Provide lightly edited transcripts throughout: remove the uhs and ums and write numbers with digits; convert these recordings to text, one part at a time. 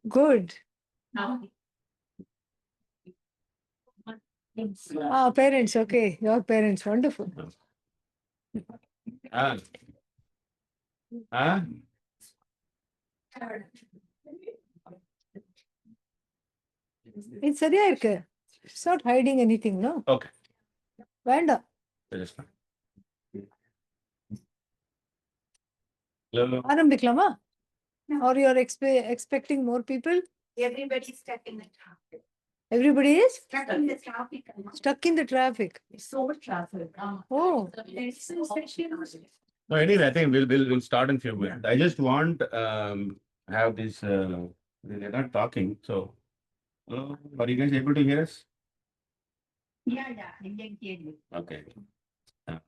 Good. Parents, okay. Your parents, wonderful. Ah. Ah. It's சரியா இருக்கு. It's not hiding anything, no? Okay. வேண்டாம். Just fine. Hello. ஆரம்பிக்கலாமா? Or you're expecting more people? Everybody's stuck in the traffic. Everybody is Stuck in the traffic. stuck in the traffic. There's so much traffic. Oh, There's so much. No, anyway, I think we'll start in few minutes. I just want have this. They're not talking, so are you guys able to hear us? Yeah, I can hear you. Okay. Yeah.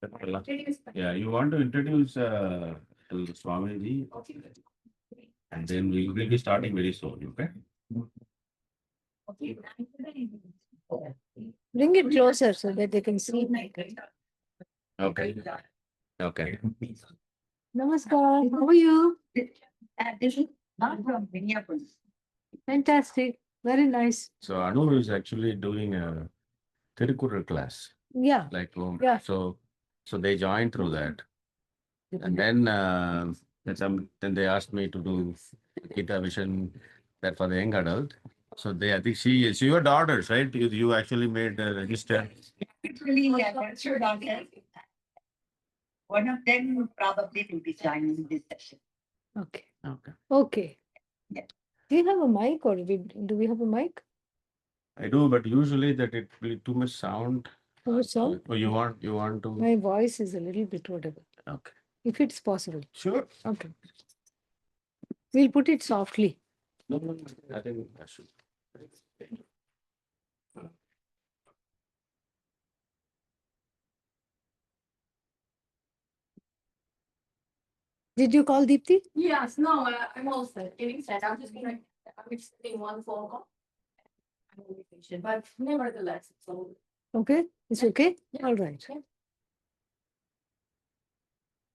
Introduce the- Yeah, you want to introduce Swamiji, Okay. and then we'll be starting very soon. Okay. Okay. bring it closer so that they can see. Okay. Okay. Namaskar. How are you? This is not from Minneapolis. Fantastic. Very nice. So Anu is actually doing a Tirukural class, Yeah. like Yeah. so they joined through that, and then then they asked me to do Gita Vision, that for the young adult. So I think so your daughters, right? You actually made a register. Actually, yeah, that's your daughter. One of them probably will be joining this session. Okay. Okay. Okay. Yeah. Do you have a mic or do we have a mic? I do, but usually that it will be too much sound. Oh, so Oh, you want to? my voice is a little bit whatever. Okay. If it's possible. Sure. Okay. We'll put it softly. No, I think I should. Did you call Deepthi? Yes, no, I'm all set. Getting set. I'm expecting one phone call. I'm on vacation, but nevertheless, it's all. Okay. It's okay? Yeah. All right.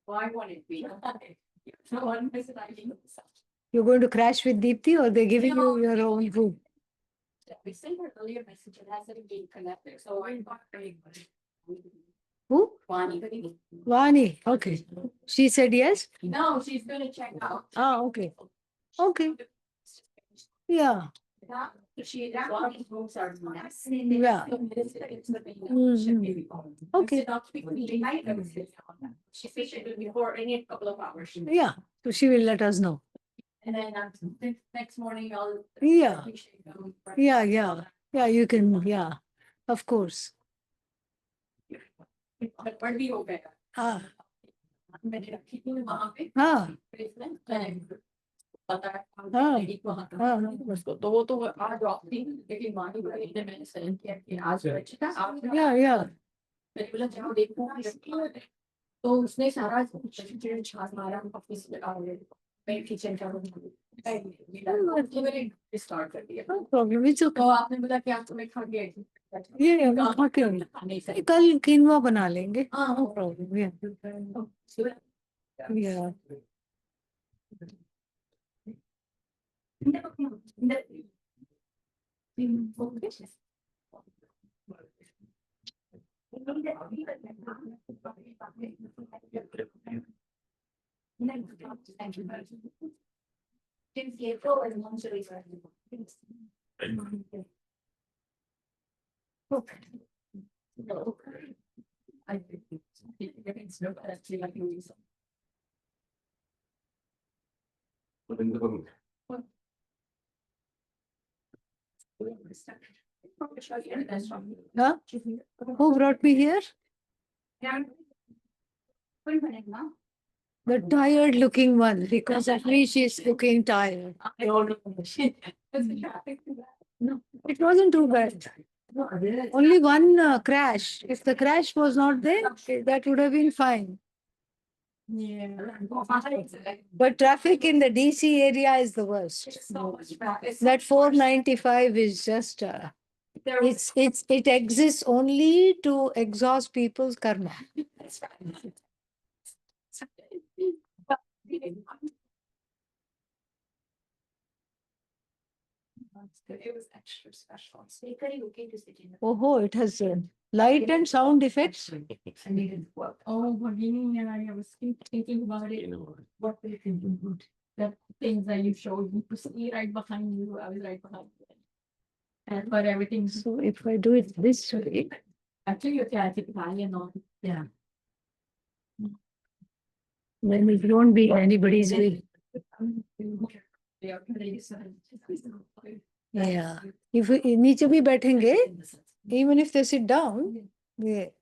Why won't it be? No one is writing. You're going to crash with Deepthi or they're giving No. you your own room? We sent her earlier message. It hasn't been connected, so I'm not very good. Who? Wani. Vani. Okay. She said yes? No, she's gonna check out. Ah, okay. Okay. Yeah. She, Wani's rooms are nice. Yeah. Okay. She said she will be for any couple of hours. Yeah. So she will let us know. And then next morning I'll. Yeah. Yeah. Yeah, you can. Yeah. Of course. But where do you go? Ah. मैंने रखी थी वहाँ पे Ah. basement, and पता है हाँ, lady को वहाँ हाँ, का उसको तो वो तो आज ड्रॉप थी लेकिन मानी बड़ी ने मैंने सेंड किया कि आज अच्छा था आज Yeah, yeah. मैंने बोला जाओ देखो तो उसने सारा छाप मारा ऑफिस मैं किचन का रूम स्टार्ट कर दिया No problem. It's okay. तो आपने बोला कि आप तुम्हें खा गए Yeah, yeah. Okay. कल किनवा बना लेंगे. No problem. Yeah. Yeah. Huh? Who brought me here? The tired looking one. Because at least she's looking tired. No, it wasn't too bad. Only one crash. If the crash was not there, that would have been fine. Yeah. But traffic in the DC area is the worst. So much traffic. That 495 is just, There was it exists only to exhaust people's karma. That's right. It was extra special. So you couldn't get to sit in the. Oh, it has light and sound effects. I needed work. Oh, beginning and I was thinking about it. You know, What they can do. The things that you showed me to see right behind you. I was right behind you. And but everything. So if I do it this way, Actually, you're Italian or. Yeah. then it won't be anybody's way. Yeah. If नीचे भी बैठेंगे, even if they sit down,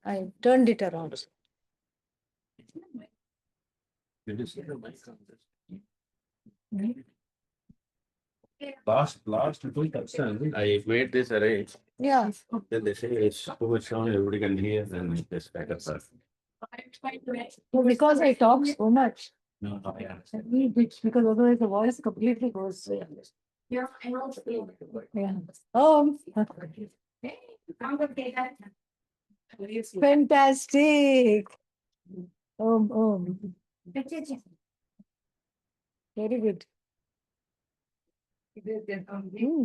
I turned it around. did you see the mic on this? Last 2%, I made this array. Yeah. Then they say it's too much sound, everybody can hear, then this back up. So because I talk so much, No, yeah. I need it because otherwise the voice completely goes. You're. Yeah. Oh, fantastic. Very good.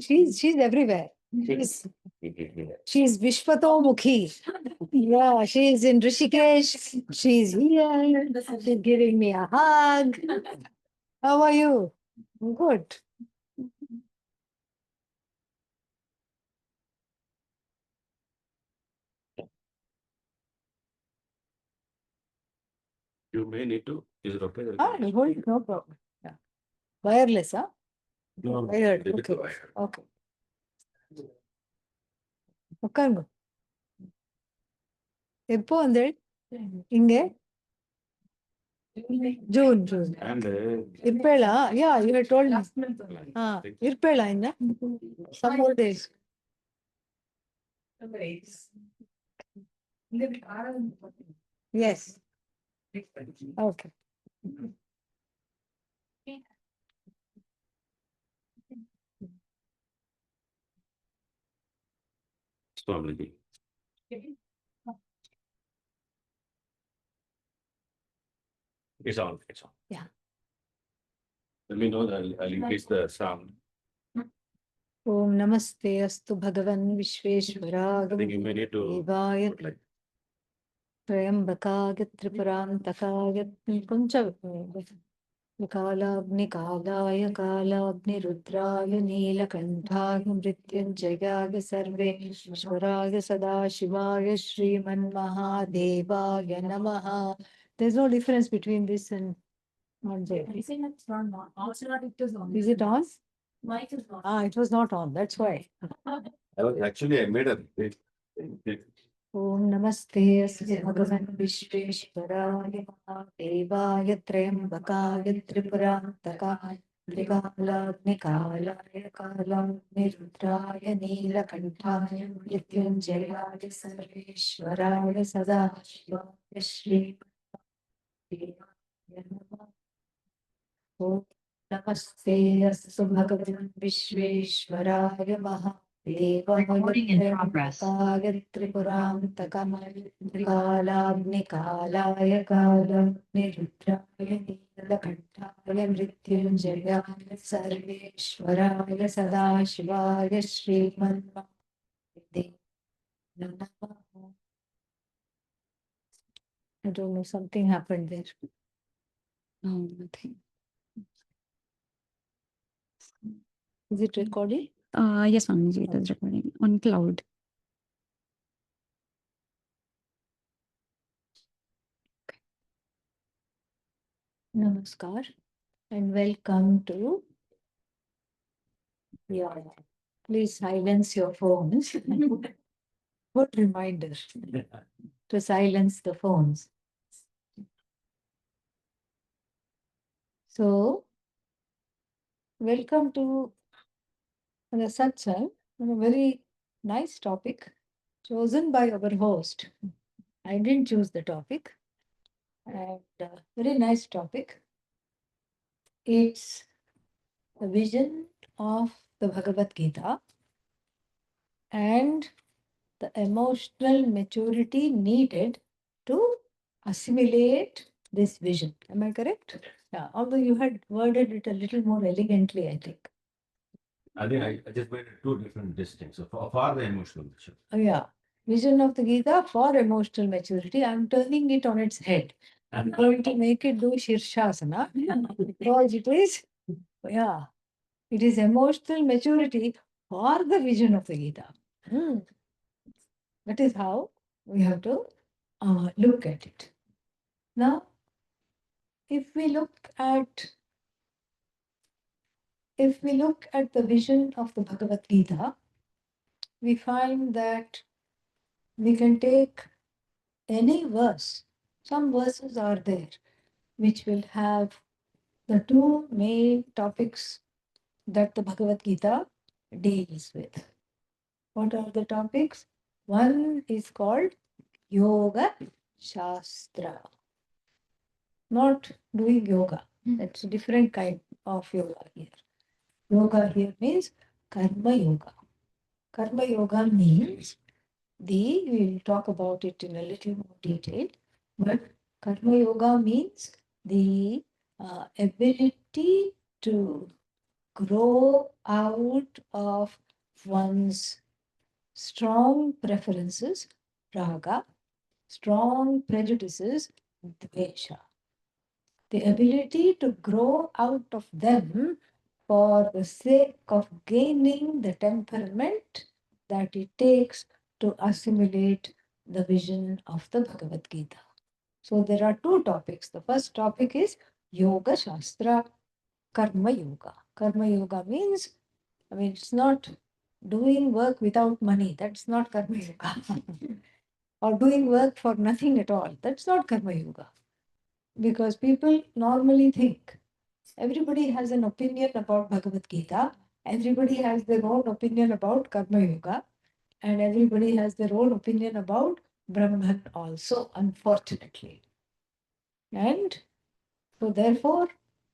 She's everywhere. She's Vishwatomukhi. Yeah, she's in Rishikesh. She's here. She's giving me a hug. How are you? Good. You may need to, is it okay? Ah, hold it, no problem. Yeah. Wireless, huh? No, Wired. leave it Okay. wired. Okay. உட்காருங்க எப்போ வந்து இங்க June And இருப்பேளா yeah you had told இருப்பேளா இந்த some more days yes okay Swamiji. It's on, it's on. Yeah. Let me know that I'll increase the sound. Om Namaste Astu Bhagavan Vishveshwaraga I think you may need to. Devaya put like- Trayambakaga Tripurantakaga Kuncha Kalagni Kalaya Kalagni Rudraya Neelakanthaga Mrityunjayaya Sarveshwaraga Sadashivaya Sriman Mahadevaya Namaha. There's no difference between this and not there. I think it's on. Also, it is on. Is it on? Mic is on. Ah, it was not on. That's why. I made a. it- Om Namaste Asya Bhagavan Vishveshwaraya Devaya Trayambakaya Tripurantakaaya Trikalagnikalaya Kalagnirudraya Neelakantaya Mrityunjayaya Sarveshwaraya Sadashivaya Shri Om Namaste Astu Bhagavan Vishveshwaraya Recording in progress. Trikalagnikalaya Kalagnirudraya Neelakantaya Mrityunjaya Sarveshwaraya Sadashivaya Sriman I don't know, something happened there. No, nothing. Is it recording? Yes, Swamiji, it is recording on cloud. Namaskar and welcome to. Yeah, please silence your phones. Good reminder to silence the phones. So, welcome to the satsang on a very nice topic chosen by our host. I didn't choose the topic, and very nice topic. It's the vision of the Bhagavad Gita and the emotional maturity needed to assimilate this vision. Am I correct? Yeah, although you had worded it a little more elegantly, I think. I think I just made two different distincts for the emotional maturity. Yeah. Vision of the Gita for emotional maturity. I'm turning it on its head. I'm going to make it do Shirshasana because it is, yeah, it is emotional maturity for the vision of the Gita. Hmm. That is how we have to look at it. Now, if we look at the vision of the Bhagavad Gita, we find that we can take any verse. Some verses are there which will have the two main topics that the Bhagavad Gita deals with. What are the topics? One is called Yoga Shastra. Not doing yoga. That's a different kind of yoga here. Yoga here means Karma Yoga. Karma Yoga means we'll talk about it in a little more detail, but Karma Yoga means the ability to grow out of one's strong preferences, raga, strong prejudices, dvesha. The ability to grow out of them for the sake of gaining the temperament that it takes to assimilate the vision of the Bhagavad Gita. So there are two topics. The first topic is Yoga Shastra, Karma Yoga. Karma Yoga means, it's not doing work without money. That's not Karma Yoga. Or doing work for nothing at all. That's not Karma Yoga. Because people normally think everybody has an opinion about Bhagavad Gita, everybody has their own opinion about Karma Yoga, and everybody has their own opinion about Brahman also, unfortunately. And so, therefore,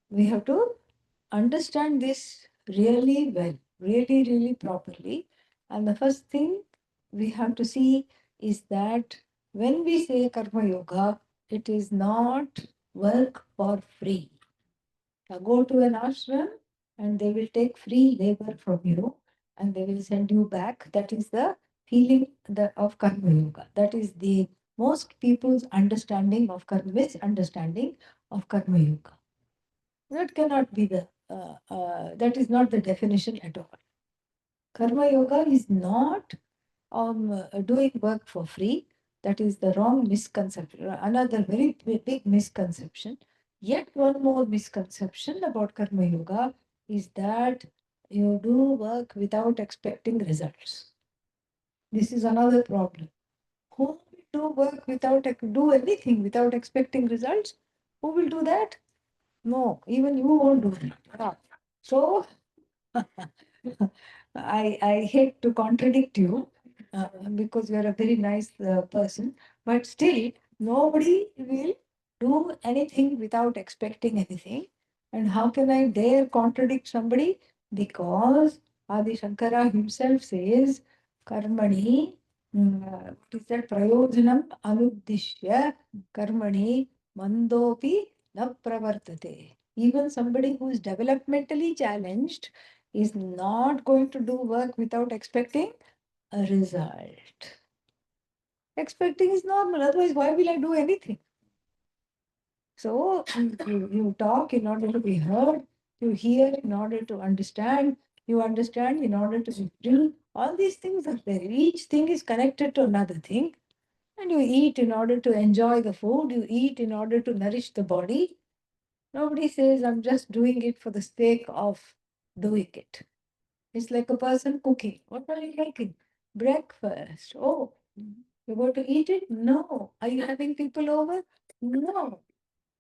we have to understand this really well, really, really properly. And the first thing we have to see is that when we say Karma Yoga, it is not work for free. Go to an ashram and they will take free labor from you and they will send you back. That is the feeling of Karma Yoga. That is the most people's understanding of misunderstanding of Karma Yoga. That cannot be that is not the definition at all. Karma Yoga is not doing work for free. That is the wrong misconception. Another very big misconception. Yet one more misconception about Karma Yoga is that you do work without expecting results. This is another problem. Who will do work do anything without expecting results? Who will do that? No, even you won't do that. So I hate to contradict you because you are a very nice person, but still nobody will do anything without expecting anything. And how can I dare contradict somebody? Because Adi Shankara himself says, Karmani, what is that? Prayojanam anuddishya karmani mandopi na pravartate. Even somebody who is developmentally challenged is not going to do work without expecting a result. Expecting is normal, otherwise, why will I do anything? So, you talk in order to be heard, you hear in order to understand, you understand in order to be free. All these things are there. Each thing is connected to another thing. And you eat in order to enjoy the food, you eat in order to nourish the body. Nobody says, I'm just doing it for the sake of doing it. It's like a person cooking. What are you making? Breakfast. Oh, you're going to eat it? No. Are you having people over? No.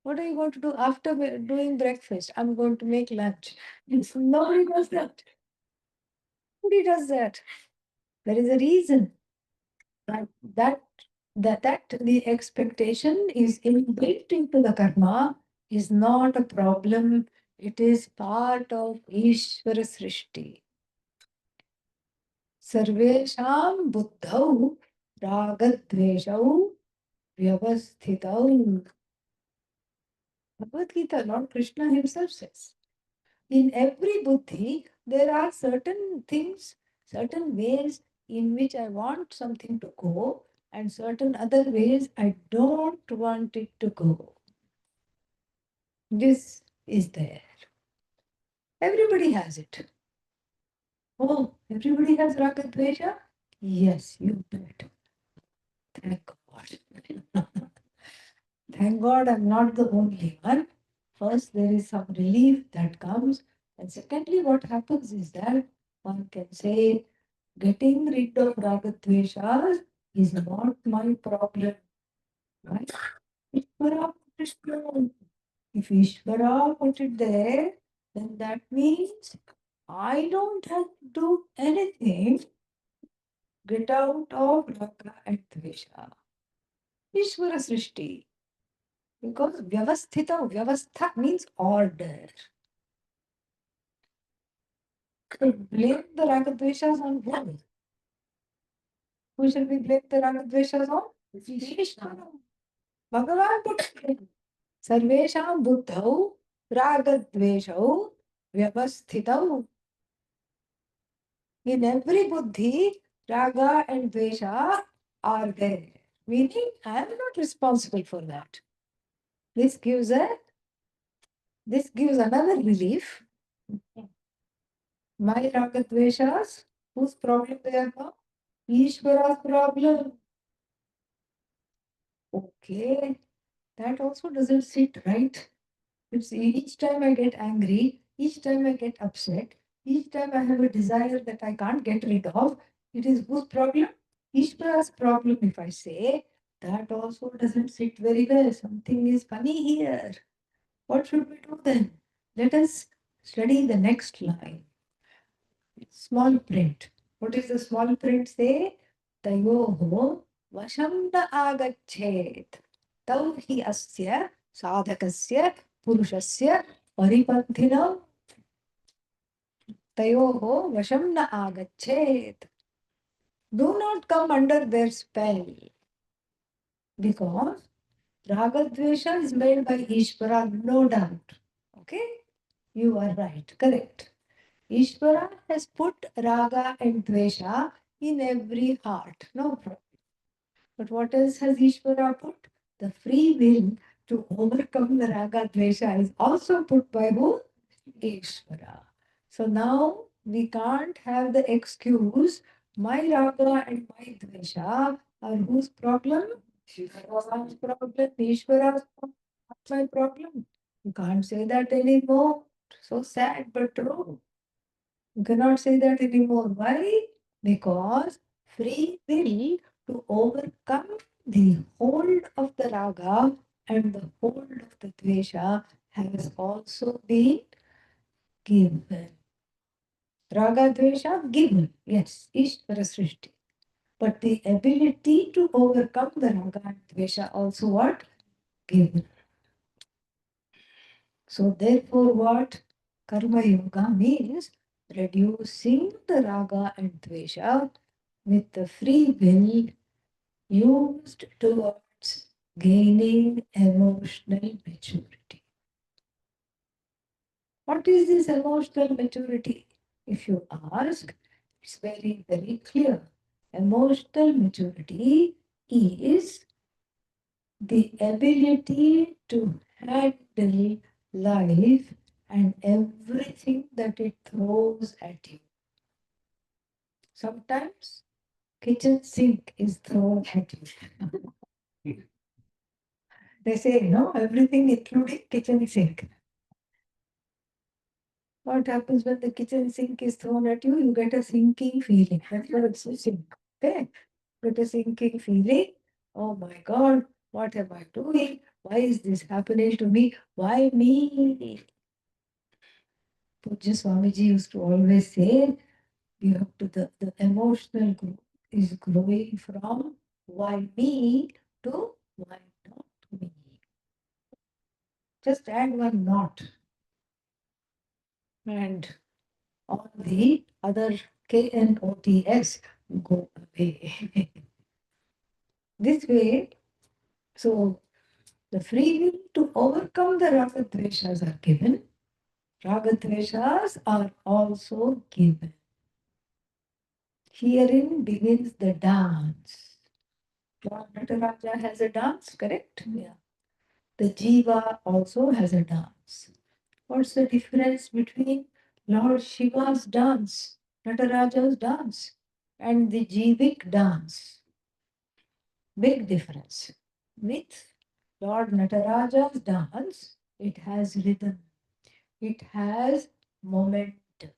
What are you going to do after doing breakfast? I'm going to make lunch. Nobody does that. Nobody does that. There is a reason that the expectation is inbuilt into the karma is not a problem. It is part of Ishvara Srishti. Sarvesham buddhau ragadveshau vyavasthitau. Bhagavad Gita, Lord Krishna himself says. In every buddhi, there are certain things, certain ways in which I want something to go, and certain other ways I don't want it to go. This is there. Everybody has it. Oh, everybody has raga dvesha? Yes, you bet. Thank God. Thank God I'm not the only one. First, there is some relief that comes. And secondly, what happens is that one can say, getting rid of raga dveshas is not my problem. Right? Ishvara put it there. If Ishvara put it there, then that means I don't have to do anything. Get out of raga and dvesha. Ishvara srishti. Because vyavasthita, vyavastha means order. So blame the ragadveshas on whom? Who shall we blame the ragadveshas on? Vishnu. Bhagavan put it. Sarvesham buddhau ragadveshau vyavasthitau. In every buddhi, raga and dvesha are there. Meaning, I am not responsible for that. This gives another relief. My raga dveshas, whose problem they are now? Ishvara's problem. Okay, that also doesn't sit right. It's each time I get angry, each time I get upset, each time I have a desire that I can't get rid of, it is whose problem? Ishvara's problem, if I say, that also doesn't sit very well. Something is funny here. What should we do then? Let us study the next line. Small print. What is the small print say? Tayoho vasham na agachet. Tau hi asya sadhakasya purushasya paripanthinam. Tayoho vasham na agachet. Do not come under their spell. Because ragadvesha is made by Ishvara, no doubt. Okay? You are right, correct. Ishvara has put raga and dvesha in every heart. No problem. But what else has Ishvara put? The free will to overcome the raga dvesha is also put by who? Ishvara. So now we can't have the excuse, my raga and my dvesha are whose problem? Ishvara's problem. Ishvara's problem. That's my problem. You can't say that anymore. So sad but true. You cannot say that anymore. Why? Because free will to overcome the hold of the raga and the hold of the dvesha has also been given. Raga dvesha given, yes, Ishvara Srishti. But the ability to overcome the raga and dvesha also what? Given. So therefore what? Karma yoga means reducing the raga and dvesha with the free will used towards gaining emotional maturity. What is this emotional maturity? If you ask, it's very, very clear. Emotional maturity is the ability to handle life and everything that it throws at you. Sometimes kitchen sink is thrown at you. They say, no, everything including kitchen sink. What happens when the kitchen sink is thrown at you? You get a sinking feeling. That's what it's saying. Okay? Get a sinking feeling. Oh my God, what am I doing? Why is this happening to me? Why me? Pujya Swamiji used to always say, you have to the emotional growth is growing from why me to why not me. Just add one not. And all the other KNOTS go away. This way, so the free will to overcome the raga dveshas are given. Ragadveshas are also given. Herein begins the dance. Lord Nataraja has a dance, correct? Yeah. The Jiva also has a dance. What's the difference between Lord Shiva's dance, Nataraja's dance, and the Jivik dance? Big difference. With Lord Nataraja's dance, it has rhythm, it has momentum.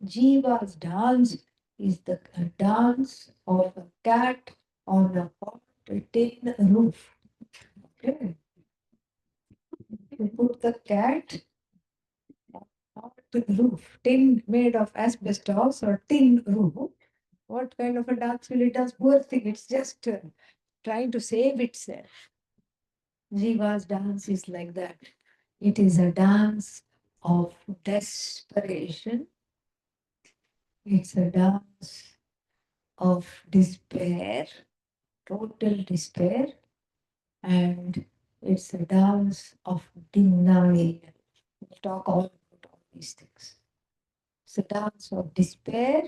Jiva's dance is the dance of a cat on a hot tin roof. Okay. You put the cat on a hot roof, tin made of asbestos or tin roof. What kind of a dance will it do? Poor thing, it's just trying to save itself. Jiva's dance is like that. It is a dance of desperation. It's a dance of despair, total despair, and it's a dance of denial. We'll talk all about all these things. It's a dance of despair,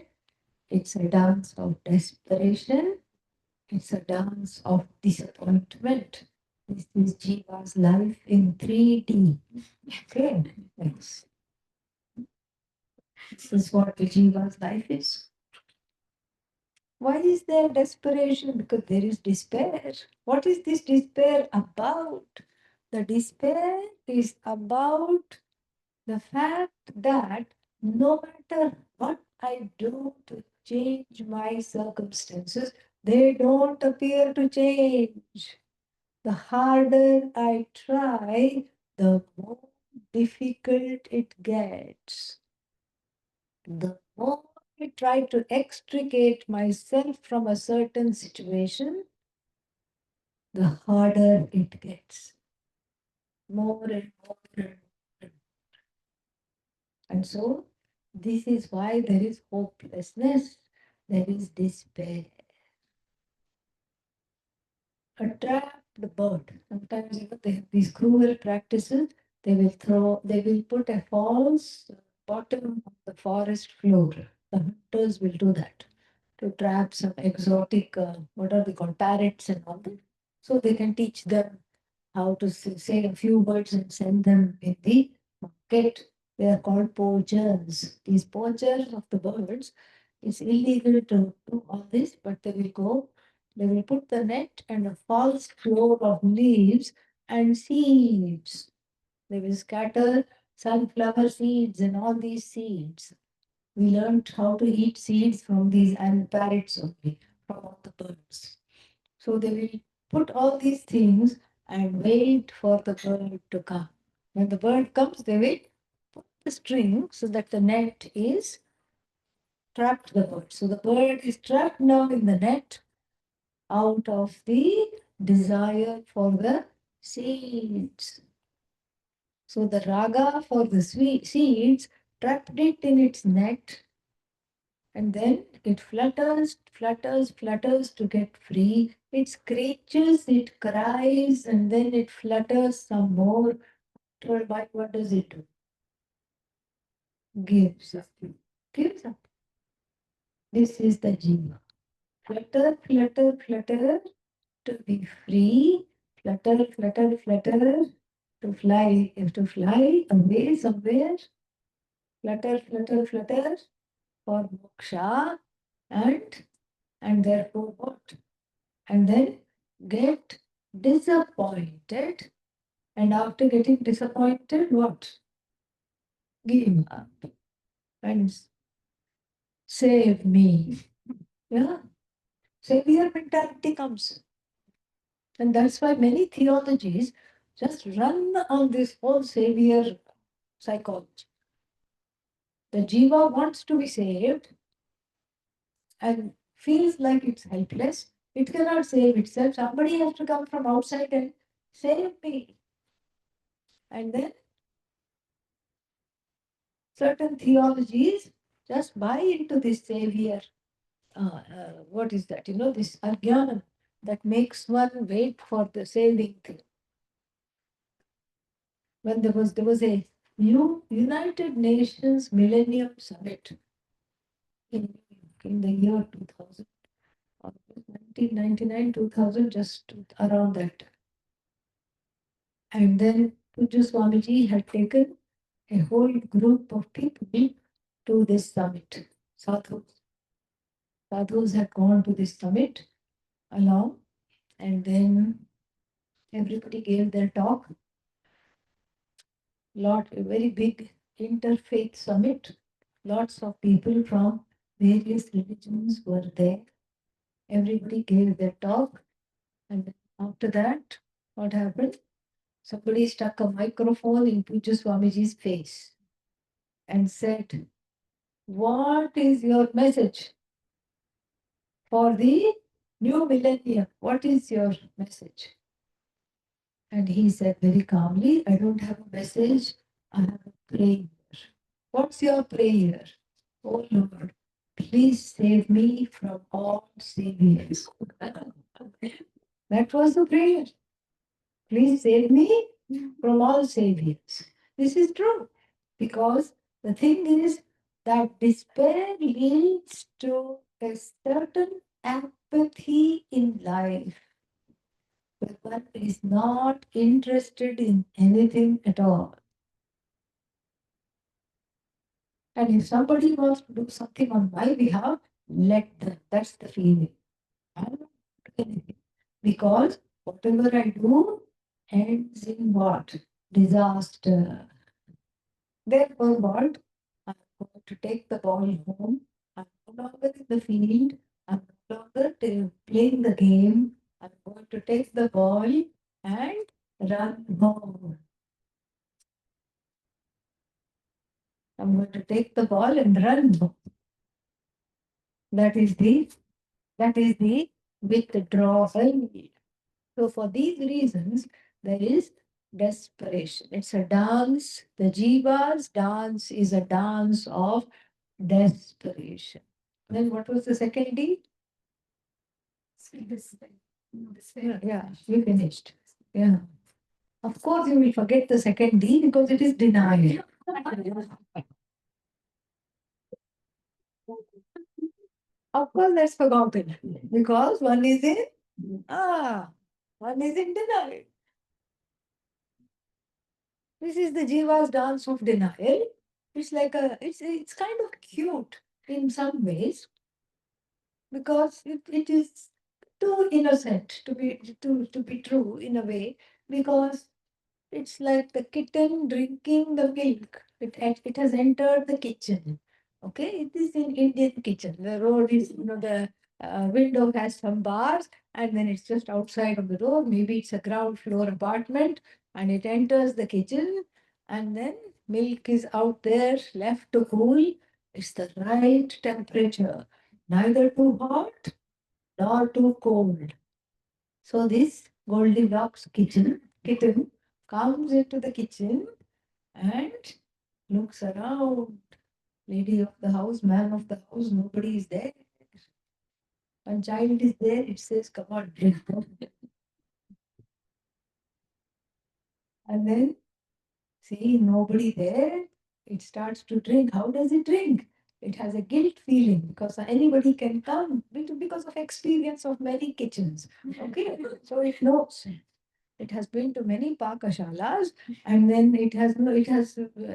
it's a dance of desperation, it's a dance of disappointment. This is Jiva's life in 3D. Okay, yes. This is what the Jiva's life is. Why is there desperation? Because there is despair. What is this despair about? The despair is about the fact that no matter what I do to change my circumstances, they don't appear to change. The harder I try, the more difficult it gets. The more I try to extricate myself from a certain situation, the harder it gets. More and more and more. And so, this is why there is hopelessness, there is despair. A trapped bird. Sometimes they have these cruel practices. They will put a false bottom on the forest floor. The hunters will do that to trap some exotic, what are they called, parrots and all that. So they can teach them how to say a few words and send them in the market. They are called poachers. These poachers of the birds, it's illegal to do all this, but they will put the net and a false floor of leaves and seeds. They will scatter sunflower seeds and all these seeds. We learned how to eat seeds from these and parrots only, from all the birds. So they will put all these things and wait for the bird to come. When the bird comes, they will put the string so that the net is trapped the bird. So the bird is trapped now in the net out of the desire for the seeds. So the raga for the seeds trapped it in its net, and then it flutters to get free. It screeches, it cries, and then it flutters some more. But what does it do? Gives up. Gives up. This is the jiva. Flutter, flutter, flutter to be free. Flutter, flutter, flutter to fly away somewhere. Flutter, flutter, flutter for moksha, and therefore what? And then get disappointed. And after getting disappointed, what? Give up and save me. Yeah, savior mentality comes. And that's why many theologies just run on this whole savior psychology. The jiva wants to be saved and feels like it's helpless. It cannot save itself. Somebody has to come from outside and save me. And then certain theologies just buy into this savior. What is that? This ajnana that makes one wait for the saving thing. When there was a United Nations Millennium Summit in the year 2000, or 1999, 2000, just around that. And then Pujya Swamiji had taken a whole group of people to this summit. Sadhus had gone to this summit along, and then everybody gave their talk. A very big interfaith summit. Lots of people from various religions were there. Everybody gave their talk, and after that, what happened? Somebody stuck a microphone in Pujya Swamiji's face and said, "What is your message for the new millennium? What is your message?" And he said very calmly, "I don't have a message, I have a prayer." "What's your prayer?" "Oh Lord, please save me from all saviors." That was the prayer. "Please save me from all saviors." This is true, because the thing is that despair leads to a certain apathy in life. But one is not interested in anything at all. And if somebody wants to do something on my behalf, let them. That's the feeling. I don't do anything. Because whatever I do ends in what? Disaster. Therefore, what? I'm going to take the ball home. I'm no longer in the field. I'm no longer playing the game. I'm going to take the ball and run home. I'm going to take the ball and run home. That is the withdrawal. So for these reasons, there is desperation. It's a dance. The jiva's dance is a dance of desperation. Then what was the second D? Yeah, you finished. Yeah. Of course, you will forget the second D because it is denial. Of course, that's forgotten because one is in denial. This is the jiva's dance of denial. It's like it's kind of cute in some ways because it is too innocent to be true in a way, because it's like the kitten drinking the milk. It has entered the kitchen. Okay, it is in Indian kitchen. The road is, the window has some bars, and then it's just outside of the road. Maybe it's a ground floor apartment, and it enters the kitchen, and then milk is out there left to cool. It's the right temperature, neither too hot nor too cold. So this Goldilocks kitten comes into the kitchen and looks around. Lady of the house, man of the house, nobody is there. One child is there, it says, "Come on, drink." And then, see, nobody there, it starts to drink. How does it drink? It has a guilt feeling because anybody can come because of experience of many kitchens. Okay, so it knows. It has been to many pakashalas, and then it has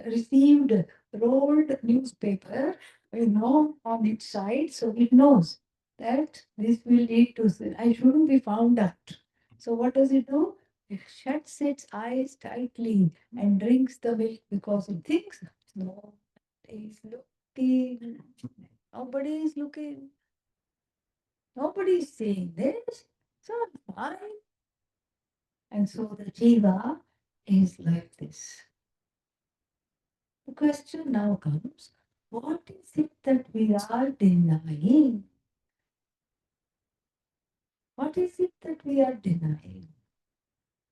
received rolled newspaper, on its side, so it knows that this will lead to sin. I shouldn't be found out. So what does it do? It shuts its eyes tightly and drinks the milk because it thinks nobody is looking. Nobody is looking. Nobody is saying this. So I'm fine. And so the jiva is like this. The question now comes, what is it that we are denying? What is it that we are denying?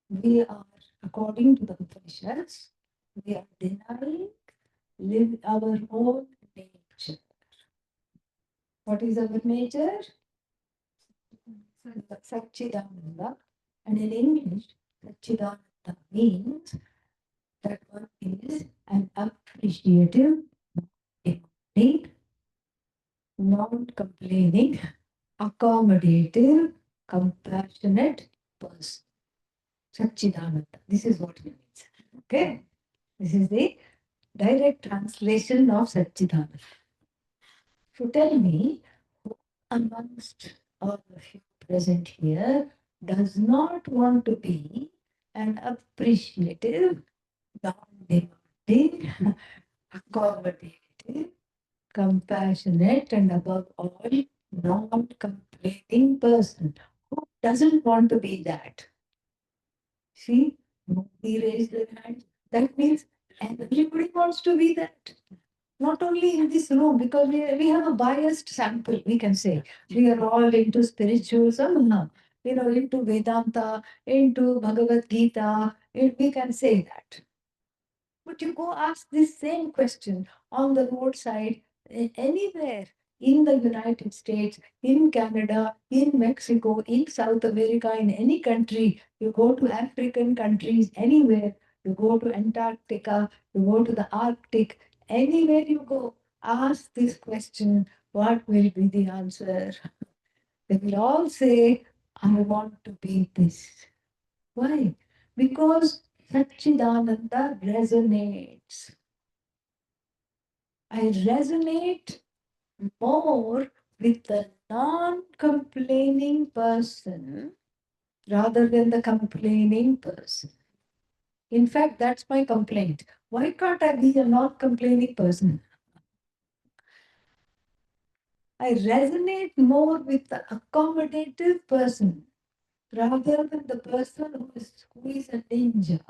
We are, according to the Upanishads, we are denying our own nature. What is our nature? Satchidananda. And in English, Satchidananda means That one is an appreciative, demanding, non-complaining, accommodative, compassionate person. Satchidananda. This is what it means. Okay? This is the direct translation of Satchidananda. So tell me, who amongst all of you present here does not want to be an appreciative, non-demanding, accommodative, compassionate, and above all, non-complaining person? Who doesn't want to be that? See, nobody raised their hand. That means everybody wants to be that. Not only in this room, because we have a biased sample, we can say. We are all into spiritualism, into Vedanta, into Bhagavad Gita. We can say that. But you go ask this same question on the roadside, anywhere in the United States, in Canada, in Mexico, in South America, in any country, you go to African countries, anywhere, you go to Antarctica, you go to the Arctic, anywhere you go, ask this question, what will be the answer? They will all say, I want to be this. Why? Because Satchidananda resonates. I resonate more with the non-complaining person rather than the complaining person. In fact, that's my complaint. Why can't I be a non-complaining person? I resonate more with the accommodative person rather than the person who is a ninja,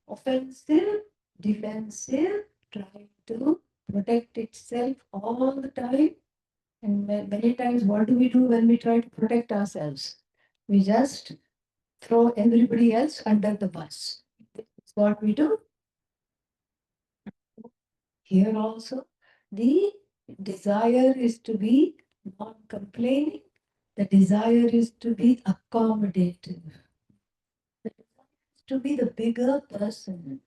offensive, defensive, trying to protect itself all the time. And many times, what do we do when we try to protect ourselves? We just throw everybody else under the bus. That's what we do. Here also, the desire is to be non-complaining. The desire is to be accommodative. The desire is to be the bigger person.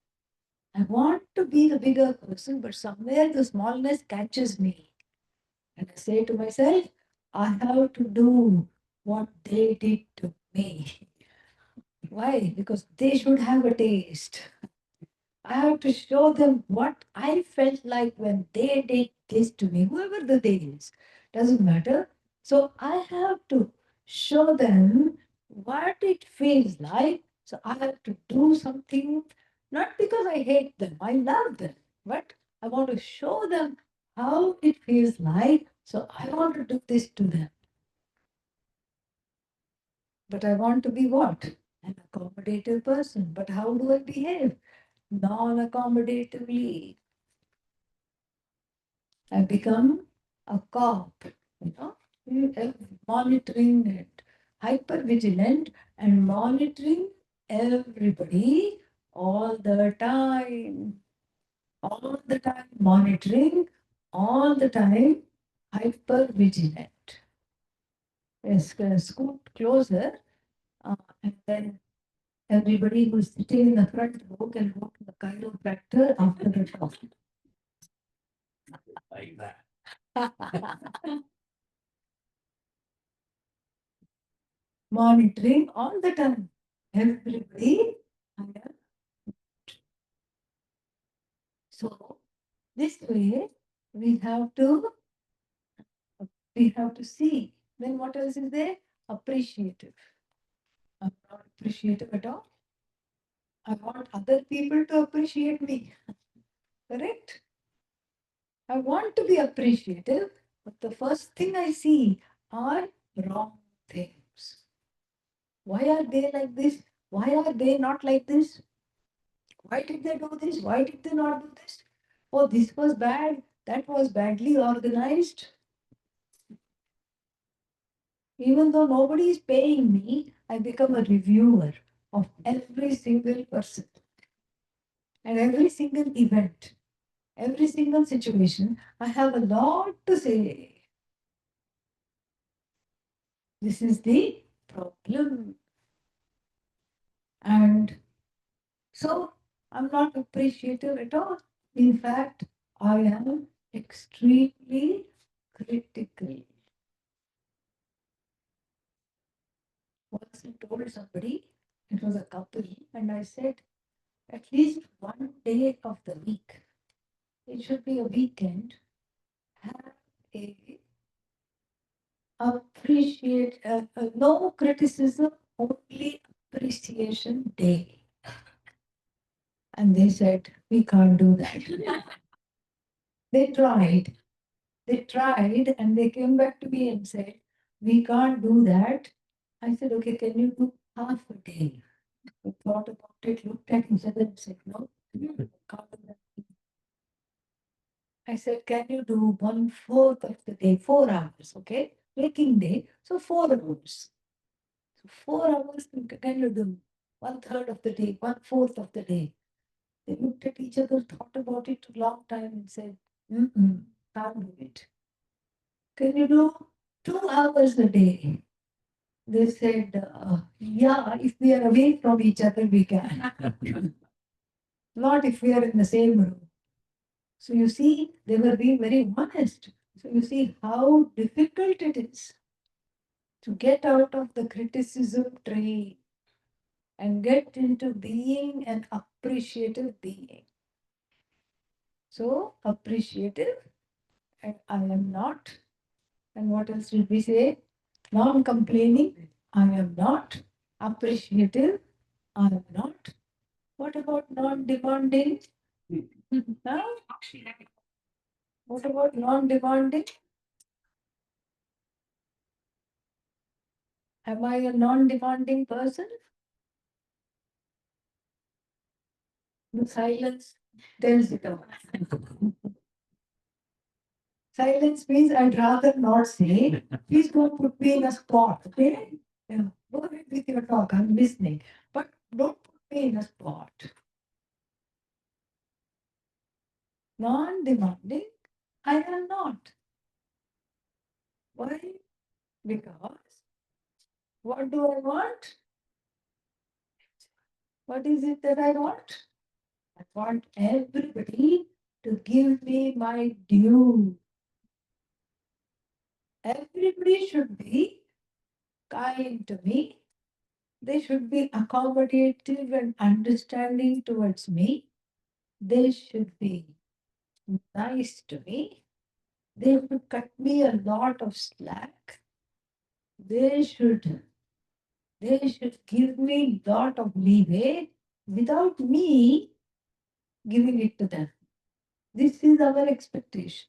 I want to be the bigger person, but somewhere the smallness catches me. And I say to myself, I have to do what they did to me. Why? Because they should have a taste. I have to show them what I felt like when they did this to me, whoever the they is, doesn't matter. So I have to show them what it feels like. So I have to do something, not because I hate them, I love them, but I want to show them how it feels like. So I want to do this to them. But I want to be what? An accommodative person. But how do I behave? Non-accommodatively. I become a cop, monitoring it, hyper vigilant and monitoring everybody all the time. All the time monitoring, all the time hyper vigilant. Yes, scoot closer, and then everybody who's sitting in the front row can go to the chiropractor after the talk. Like that. Monitoring all the time. Everybody. So this way we have to see. Then what else is there? Appreciative. I'm not appreciative at all. I want other people to appreciate me. Correct? I want to be appreciative, but the first thing I see are wrong things. Why are they like this? Why are they not like this? Why did they do this? Why did they not do this? Oh, this was bad. That was badly organized. Even though nobody is paying me, I become a reviewer of every single person and every single event, every single situation. I have a lot to say. This is the problem. And so I'm not appreciative at all. In fact, I am extremely critical. Once I told somebody, it was a couple, and I said, at least one day of the week, it should be a weekend, have a no criticism, only appreciation day. And they said, we can't do that. They tried and they came back to me and said, we can't do that. I said, okay, can you do half a day? I thought about it, looked at each other and said, no, can't do that. I said, can you do 1/4 of the day, 4 hours, okay? Waking day, so 4 hours. So 4 hours, can you do 1/3 of the day, 1/4 of the day? They looked at each other, thought about it a long time and said, can't do it. Can you do 2 hours a day? They said, yeah, if we are away from each other, we can. Not if we are in the same room. So you see, they were being very honest. So you see how difficult it is to get out of the criticism train and get into being an appreciative being. So appreciative, and I am not. And what else did we say? Non-complaining, I am not. Appreciative, I am not. What about non-demanding? Huh? What about non-demanding? Am I a non-demanding person? The silence tells it all. Silence means I'd rather not say. Please don't put me in a spot, okay? Yeah, go ahead with your talk, I'm listening. But don't put me in a spot. Non-demanding, I am not. Why? Because what do I want? What is it that I want? I want everybody to give me my due. Everybody should be kind to me. They should be accommodative and understanding towards me. They should be nice to me. They should cut me a lot of slack. They should give me a lot of leeway without me giving it to them. This is our expectation.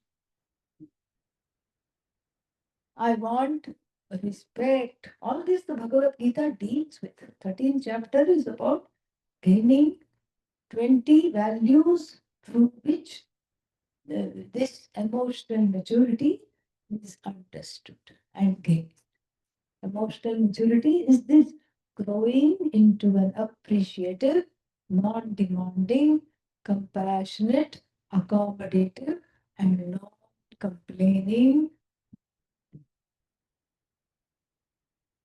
I want respect. All this the Bhagavad Gita deals with. 13th chapter is about gaining 20 values through which this emotional maturity is understood and gained. Emotional maturity is this growing into an appreciative, non-demanding, compassionate, accommodative, and non-complaining.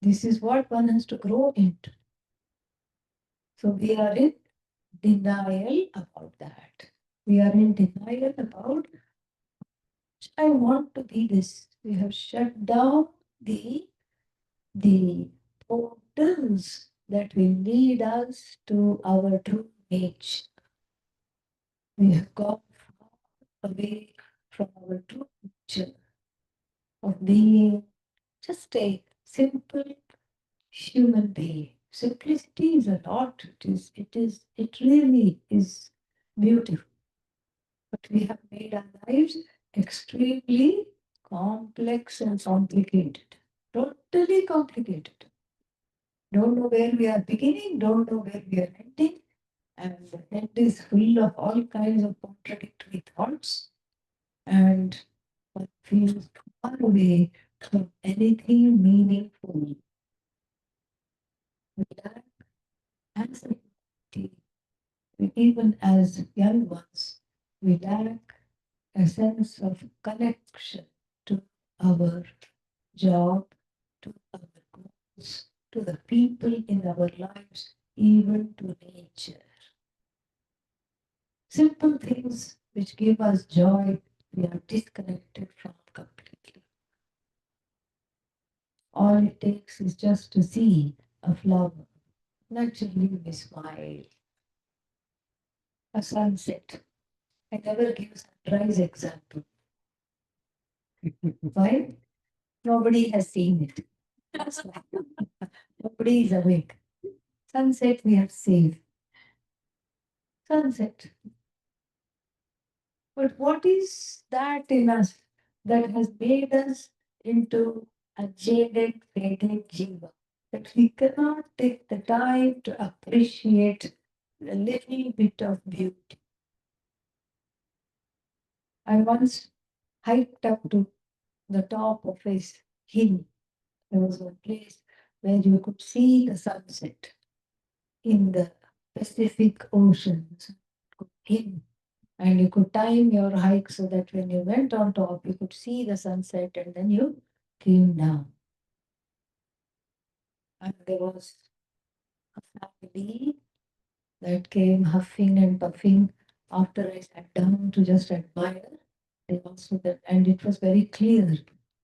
This is what one has to grow into. So we are in denial about that. We are in denial about, I want to be this. We have shut down the portals that will lead us to our true nature. We have gone far away from our true nature of being just a simple human being. Simplicity is a lot. It really is beautiful. But we have made our lives extremely complex and complicated. Totally complicated. Don't know where we are beginning, don't know where we are ending, and the head is full of all kinds of contradictory thoughts, and one feels far away from anything meaningful. We lack anxiety. Even as young ones, we lack a sense of connection to our job, to our goals, to the people in our lives, even to nature. Simple things which give us joy, we are disconnected from completely. All it takes is just to see a flower. Naturally, we smile. A sunset. I never give sunrise example. Why? Nobody has seen it. That's why. Nobody is awake. Sunset we have seen. Sunset. But what is that in us that has made us into a jaded, faded jiva? That we cannot take the time to appreciate a little bit of beauty. I once hiked up to the top of a hill. There was a place where you could see the sunset in the Pacific Ocean. Hill. And you could time your hike so that when you went on top, you could see the sunset and then you came down. And there was a family that came huffing and puffing after I sat down to just admire. They also that, and it was very clear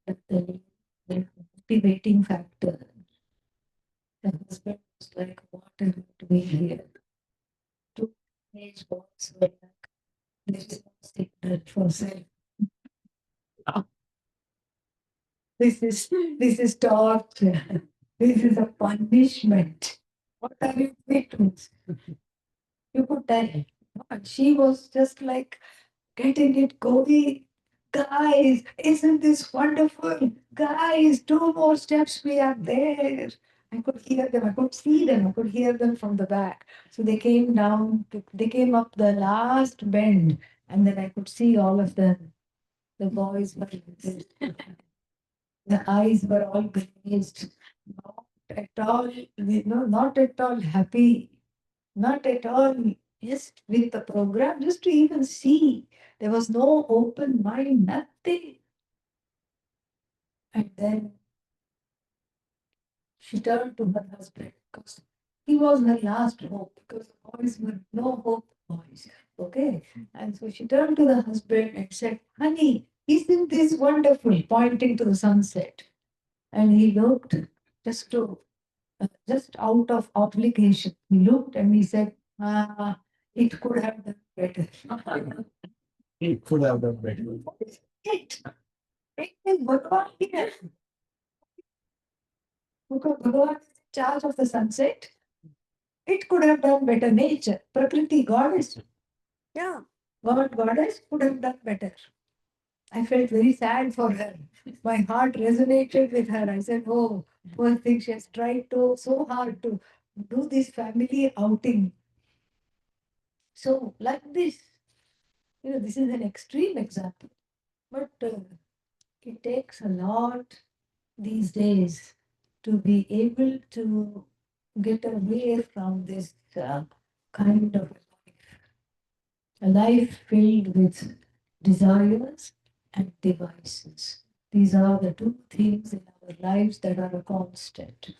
that the motivating factor. The husband was like, "What are you doing here?" Two teenage boys were like, "There is no signal for self. This is torture. This is a punishment. What are you doing?" You could tell. And she was just like getting it going. Guys, isn't this wonderful? Guys, 2 more steps, we are there. I could hear them, I could see them, I could hear them from the back. So they came down, they came up the last bend, and then I could see all of them. The boys were, the eyes were all glazed, not at all, not at all happy, not at all just with the program, just to even see. There was no open mind, nothing. And then she turned to her husband because he was her last hope, because the boys were no hope boys. Okay. And so she turned to the husband and said, "Honey, isn't this wonderful?" Pointing to the sunset. And he looked just to just out of obligation. He looked and he said, "It could have done better." It could have done better. It. It is Bhagavad here. Because Bhagavan is in charge of the sunset. It could have done better. Nature, Prakriti, goddess. Yeah. Goddess could have done better. I felt very sad for her. My heart resonated with her. I said, "Oh, poor thing, she has tried so hard to do this family outing." So, like this, this is an extreme example, but it takes a lot these days to be able to get away from this kind of a life filled with desires and devices. These are the two things in our lives that are a constant.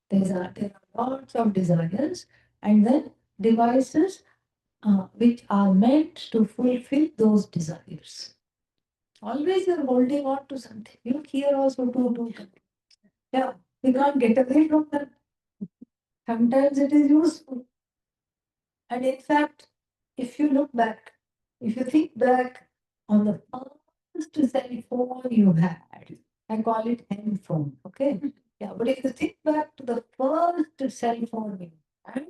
There are lots of desires and then devices which are meant to fulfill those desires. Always you're holding on to something. Look here also to yeah, we can't get away from that. Sometimes it is useful. And in fact, if you look back, if you think back on the first cell phone you had, I call it handphone, okay? Yeah, but if you think back to the first cell phone you had,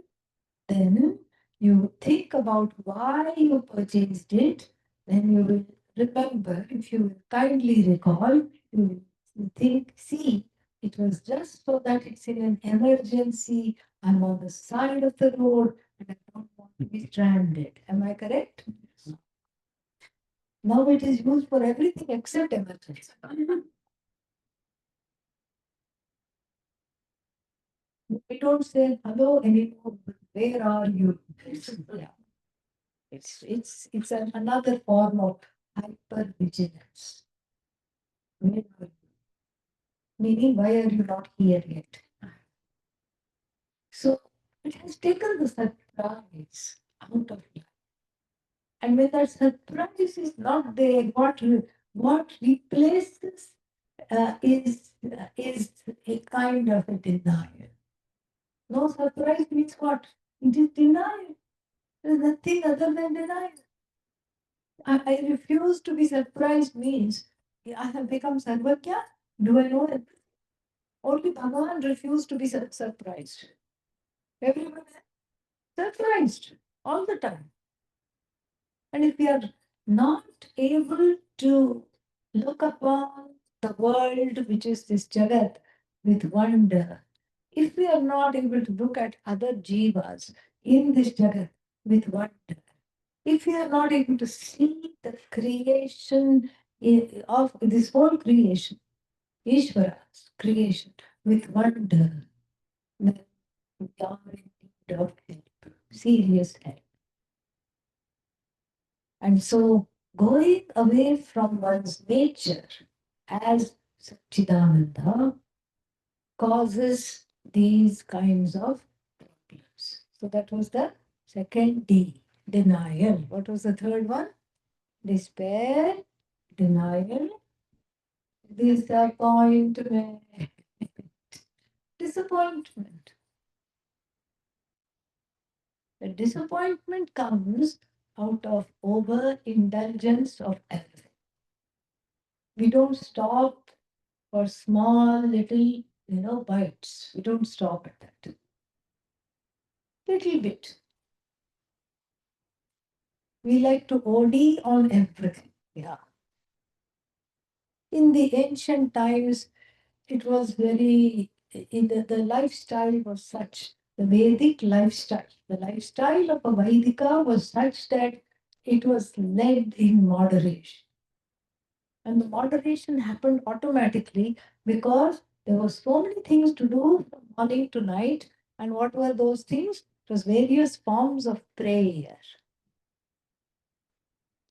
then you think about why you purchased it, then you will remember, if you will kindly recall, you will think, see, it was just so that it's in an emergency, I'm on the side of the road, and I don't want to be stranded. Am I correct? Now it is used for everything except emergency. We don't say hello anymore, but where are you? Yeah. It's another form of hypervigilance. Where are you? Meaning, why are you not here yet? So it has taken the surprise out of life. And when that surprise is not there, what replaces is a kind of a denial. No, surprise means what? It is denial. There is nothing other than denial. I refuse to be surprised means I have become Sarvagya. Do I know it? Only Bhagavan refused to be surprised. Everyone is surprised all the time. And if we are not able to look upon the world, which is this Jagat, with wonder, if we are not able to look at other jivas in this Jagat with wonder, if we are not able to see the creation of this whole creation, Ishvara's creation, with wonder, then we are in need of help, serious help. And so going away from one's nature as Satchidananda causes these kinds of problems. So that was the second D, denial. What was the third one? Despair, denial, disappointment. Disappointment. The disappointment comes out of overindulgence of everything. We don't stop for small little, bites. We don't stop at that. Little bit. We like to OD on everything. Yeah. In the ancient times, it was very, the lifestyle was such, the Vedic lifestyle, the lifestyle of a Vaidika was such that it was led in moderation. And the moderation happened automatically because there were so many things to do from morning to night. And what were those things? It was various forms of prayer.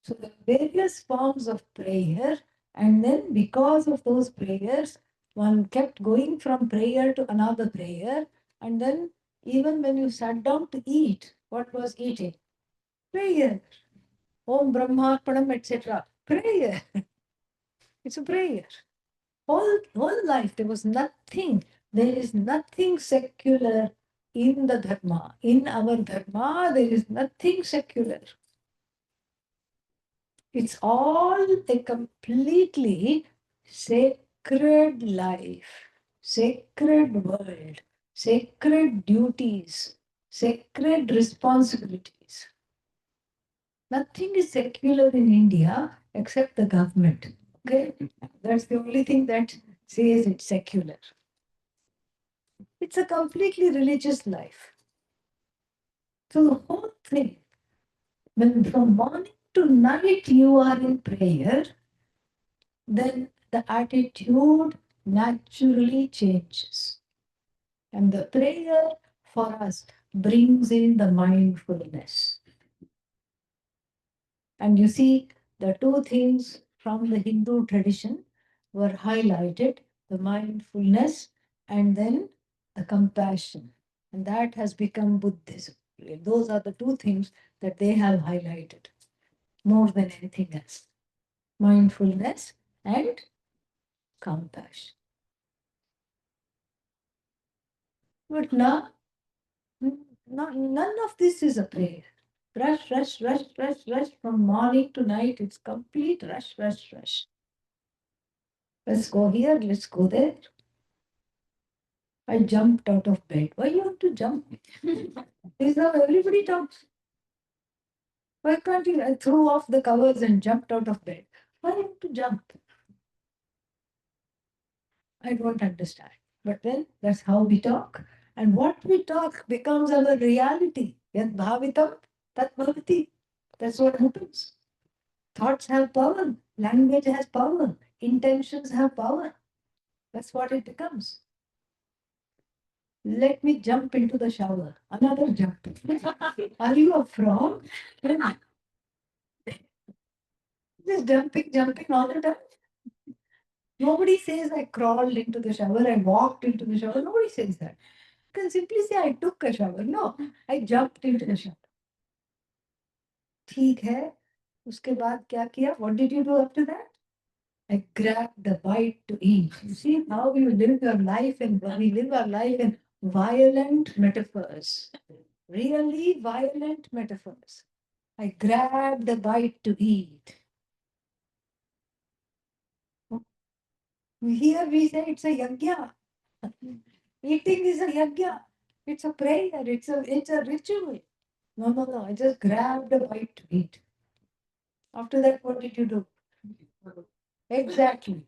So the various forms of prayer, and then because of those prayers, one kept going from prayer to another prayer. And then even when you sat down to eat, what was eating? Prayer. Om Brahmarpanam, etc. Prayer. It's a prayer. Whole life, there was nothing, there is nothing secular in the dharma. In our dharma, there is nothing secular. It's all a completely sacred life, sacred world, sacred duties, sacred responsibilities. Nothing is secular in India except the government. Okay, that's the only thing that says it's secular. It's a completely religious life. So the whole thing, when from morning to night you are in prayer, then the attitude naturally changes. And the prayer for us brings in the mindfulness. And you see, the two things from the Hindu tradition were highlighted, the mindfulness and then the compassion. And that has become Buddhism. Those are the two things that they have highlighted more than anything else. Mindfulness and compassion. But now, none of this is a prayer. Rush, rush, rush, rush, rush from morning to night. It's complete rush, rush, rush. Let's go here, let's go there. I jumped out of bed. Why you have to jump? This is how everybody talks. Why can't you? I threw off the covers and jumped out of bed. Why you have to jump? I don't understand. But then that's how we talk. And what we talk becomes our reality. Yad bhavitam tat bhavati. That's what happens. Thoughts have power. Language has power. Intentions have power. That's what it becomes. Let me jump into the shower. Another jump. Are you a frog? Just jumping, jumping all the time. Nobody says I crawled into the shower, I walked into the shower. Nobody says that. You can simply say I took a shower. No, I jumped into the shower. ठीक है, उसके बाद क्या किया? What did you do after that? I grabbed a bite to eat. You see how you live your life, and we live our life in violent metaphors. Really violent metaphors. I grabbed a bite to eat. Here we say it's a yajna. Eating is a yajna. It's a prayer. It's a ritual. No. I just grabbed a bite to eat. After that, what did you do? Exactly.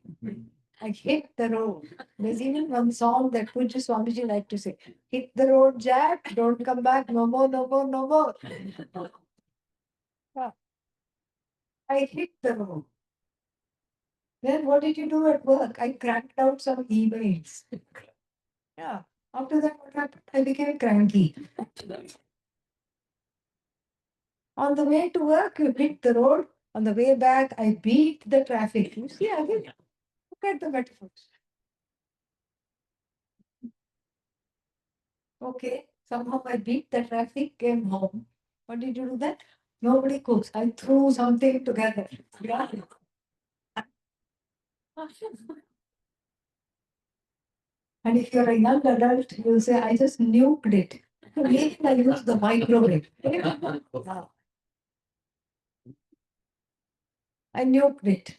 I hit the road. There's even one song that Puja Swamiji liked to say, hit the road, Jack, don't come back, no more, no more, no more. Yeah. I hit the road. Then what did you do at work? I cracked out some emails. Yeah. After that, what happened? I became cranky. On the way to work, you hit the road. On the way back, I beat the traffic. You see, again, look at the metaphors. Okay, somehow I beat the traffic, came home. What did you do that? Nobody cooks. I threw something together. Yeah. And if you're a young adult, you say, I just nuked it. Maybe I use the microwave. Wow. I nuked it.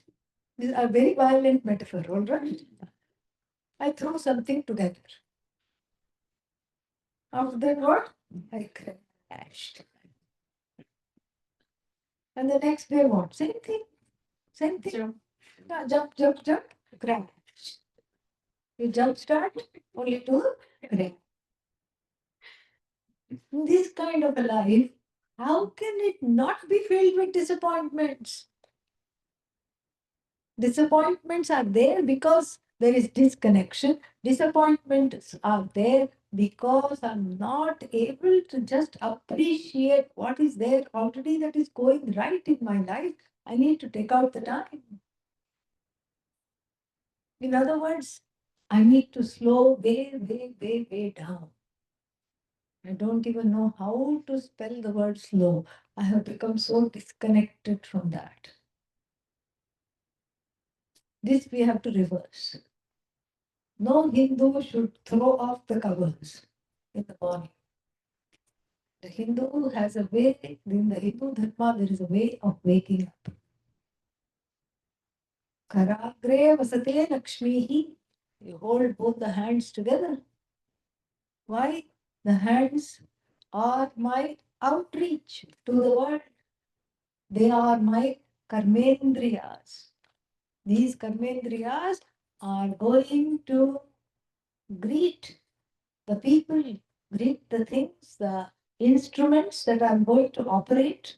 This is a very violent metaphor, all right? I threw something together. After that, what? I crashed. And the next day, what? Same thing. Same thing. Yeah, jump, crash. You jump start only to crash. This kind of a life, how can it not be filled with disappointments? Disappointments are there because there is disconnection. Disappointments are there because I'm not able to just appreciate what is there already that is going right in my life. I need to take out the time. In other words, I need to slow way down. I don't even know how to spell the word slow. I have become so disconnected from that. This we have to reverse. No Hindu should throw off the covers in the morning. The Hindu has a way, in the Hindu Dharma, there is a way of waking up. Karagre vasate Lakshmihi. You hold both the hands together. Why? The hands are my outreach to the world. They are my karmendriyas. These karmendriyas are going to greet the people, greet the things, the instruments that I'm going to operate,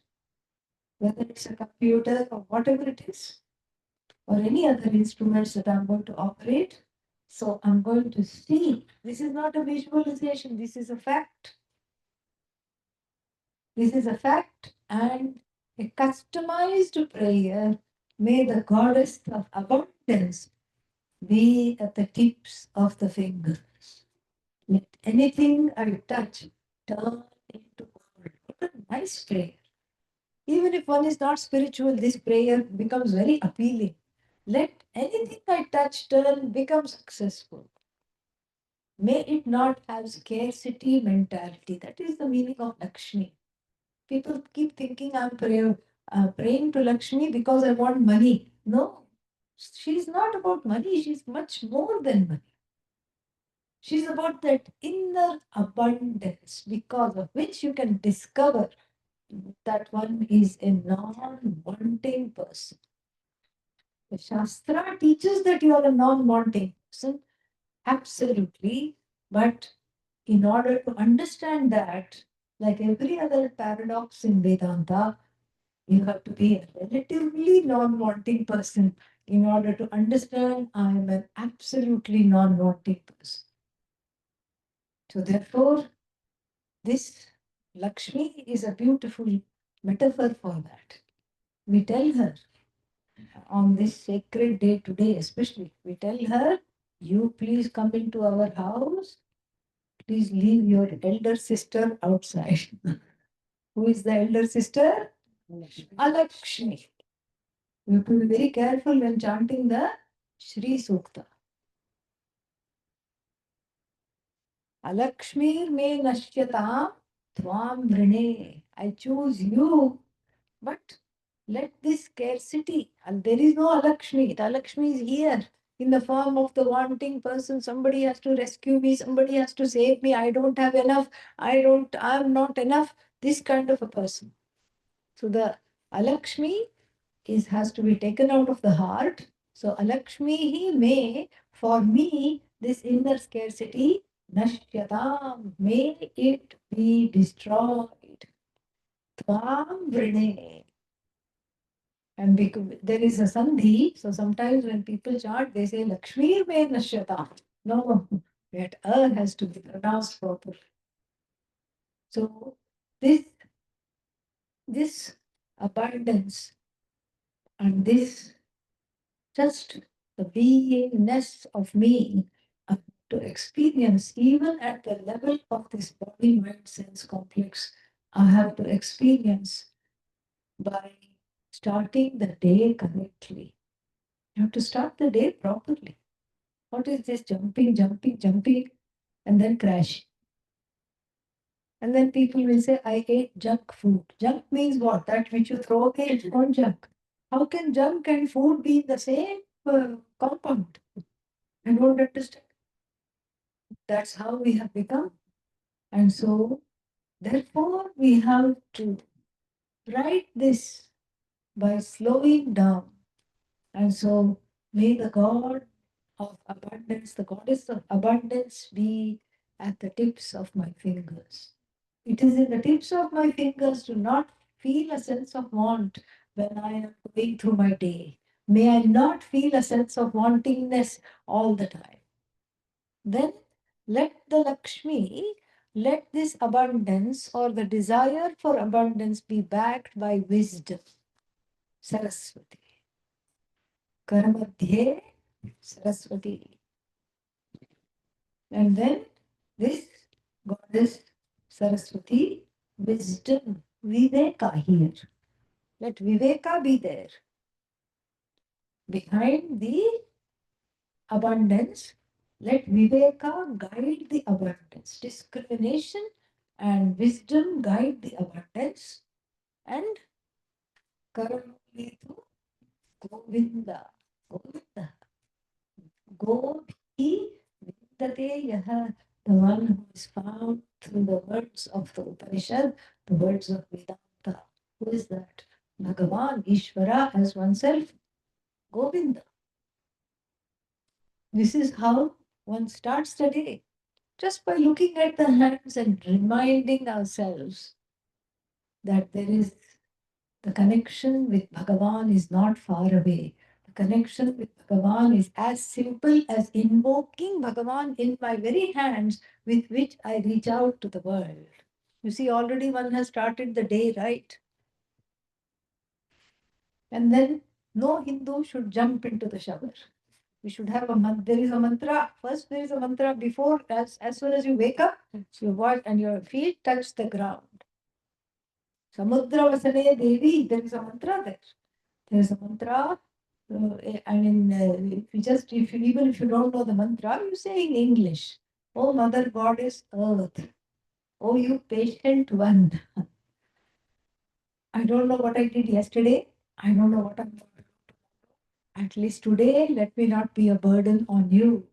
whether it's a computer or whatever it is, or any other instruments that I'm going to operate. So I'm going to see. This is not a visualization, this is a fact. This is a fact and a customized prayer. May the goddess of abundance be at the tips of the fingers. Let anything I touch turn into gold. What a nice prayer. Even if one is not spiritual, this prayer becomes very appealing. Let anything I touch turn become successful. May it not have scarcity mentality. That is the meaning of Lakshmi. People keep thinking I'm praying to Lakshmi because I want money. No, she's not about money. She's much more than money. She's about that inner abundance because of which you can discover that one is a non-wanting person. The Shastra teaches that you are a non-wanting person, absolutely. But in order to understand that, like every other paradox in Vedanta, you have to be a relatively non-wanting person in order to understand I am an absolutely non-wanting person. So therefore, this Lakshmi is a beautiful metaphor for that. We tell her on this sacred day today, especially, we tell her, you please come into our house. Please leave your elder sister outside. Who is the elder sister? Alakshmi. You have to be very careful when chanting the Shri Sukta. Alakshmi me nashyata tvam vrine. I choose you, but let this scarcity, and there is no Alakshmi. The Alakshmi is here in the form of the wanting person. Somebody has to rescue me, somebody has to save me. I don't have enough, I'm not enough. This kind of a person. So the Alakshmi has to be taken out of the heart. So Alakshmi he may, for me, this inner scarcity, Nashyatam, may it be destroyed. Tvam vrine. And because there is a sandhi, so sometimes when people chant, they say Lakshmi me Nashyatam. No, that has to be pronounced properly. So this abundance and this just the beingness of me to experience, even at the level of this body, mind, sense complex, I have to experience by starting the day correctly. You have to start the day properly. What is this jumping, and then crash? And then people will say, I ate junk food. Junk means what? That which you throw away is not junk. How can junk and food be in the same compound? I don't understand. That's how we have become. And so, therefore, we have to write this by slowing down. And so, may the God of abundance, the goddess of abundance, be at the tips of my fingers. It is in the tips of my fingers to not feel a sense of want when I am going through my day. May I not feel a sense of wantingness all the time. Then let the Lakshmi, let this abundance or the desire for abundance be backed by wisdom. Saraswati. Karamadhye Saraswati. And then this goddess Saraswati, wisdom, Viveka here. Let Viveka be there. Behind the abundance, let Viveka guide the abundance. Discrimination and wisdom guide the abundance. And Karamuli to Govinda. Govinda. Gopi Vindate Yaha, the one who is found through the words of the Upanishad, the words of Vedanta. Who is that? Bhagavan, Ishvara as oneself, Govinda. This is how one starts the day. Just by looking at the hands and reminding ourselves that there is the connection with Bhagavan is not far away. The connection with Bhagavan is as simple as invoking Bhagavan in my very hands with which I reach out to the world. You see, already one has started the day right. And then no Hindu should jump into the shower. We should have there is a mantra. First, there is a mantra before, as soon as you wake up, your voice and your feet touch the ground. Samudra Vasane Devi, there is a mantra there. There is a mantra. Even if you don't know the mantra, you say in English, Oh Mother Goddess Earth, oh you patient one. I don't know what I did yesterday. I don't know what I'm going to do. At least today, let me not be a burden on you.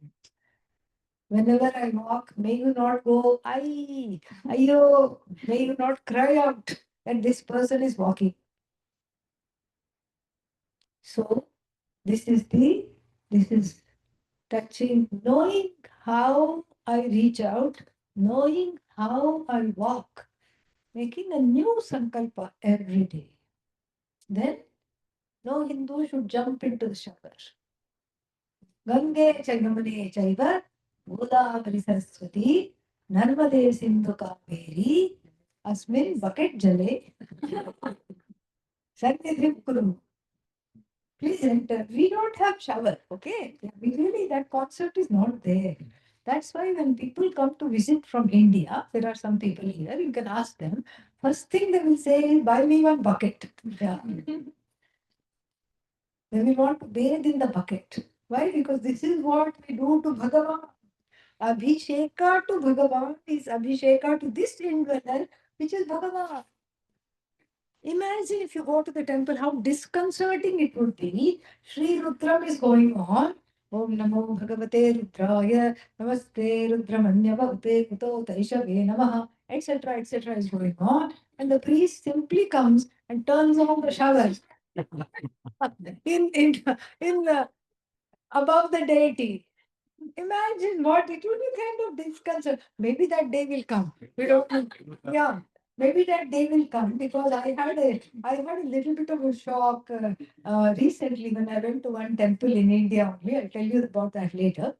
Whenever I walk, may you not go, ayo, may you not cry out that this person is walking. So, this is touching, knowing how I reach out, knowing how I walk, making a new sankalpa every day. Then, no Hindu should jump into the shower. Gange Chagamane Chaiva, Godavari Saraswati, Narmade Sindhu Kaveri, Asmin bucket jale, Sannidhim Kuru. Please enter. We don't have shower, okay? We really, that concept is not there. That's why when people come to visit from India, there are some people here, you can ask them, first thing they will say is, buy me one bucket. Yeah. They will want to bathe in the bucket. Why? Because this is what we do to Bhagavan. Abhisheka to Bhagavan is Abhisheka to this indweller, which is Bhagavan. Imagine if you go to the temple, how disconcerting it would be. Sri Rudram is going on. Om Namo Bhagavate Rudraya, Namaste Rudramanyavate Kuto Taishave Namaha, etc. is going on. And the priest simply comes and turns on the shower in the above the deity. Imagine what it would be, kind of disconsert. Maybe that day will come. We don't know. Yeah, maybe that day will come, because I had a little bit of a shock recently when I went to one temple in India only. I'll tell you about that later.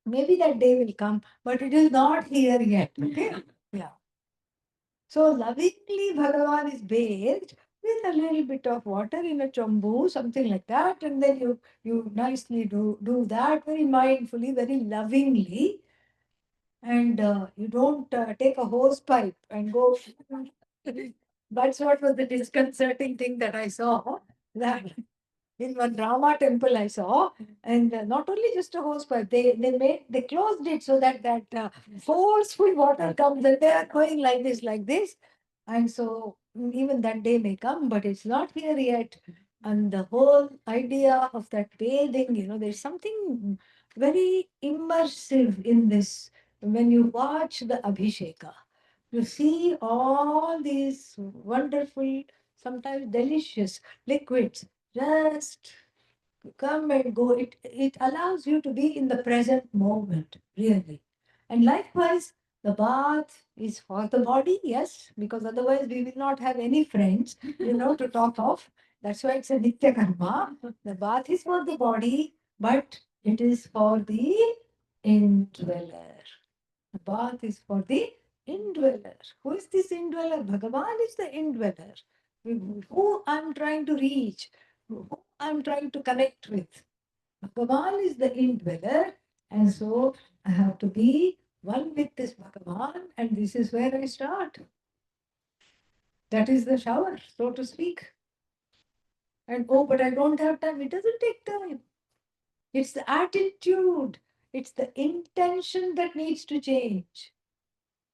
Maybe that day will come, but it is not here yet. Okay. Yeah. So lovingly Bhagavan is bathed with a little bit of water in a chambu, something like that, and then you nicely do that very mindfully, very lovingly, and you don't take a hose pipe and go. That's what was the disconcerting thing that I saw. That in one Rama temple I saw, and not only just a hose pipe, they closed it so that forceful water comes, and they are going like this, and so even that day may come, but it's not here yet. And the whole idea of that bathing, there's something very immersive in this. When you watch the Abhisheka, you see all these wonderful, sometimes delicious liquids just come and go. It allows you to be in the present moment, really. And likewise, the bath is for the body, yes, because otherwise we will not have any friends, to talk of. That's why it's a nitya karma. The bath is for the body, but it is for the indweller. The bath is for the indweller. Who is this indweller? Bhagavan is the indweller. Who I'm trying to reach, who I'm trying to connect with. Bhagavan is the indweller, and so I have to be one with this Bhagavan, and this is where I start. That is the shower, so to speak. And oh, but I don't have time. It doesn't take time. It's the attitude, it's the intention that needs to change.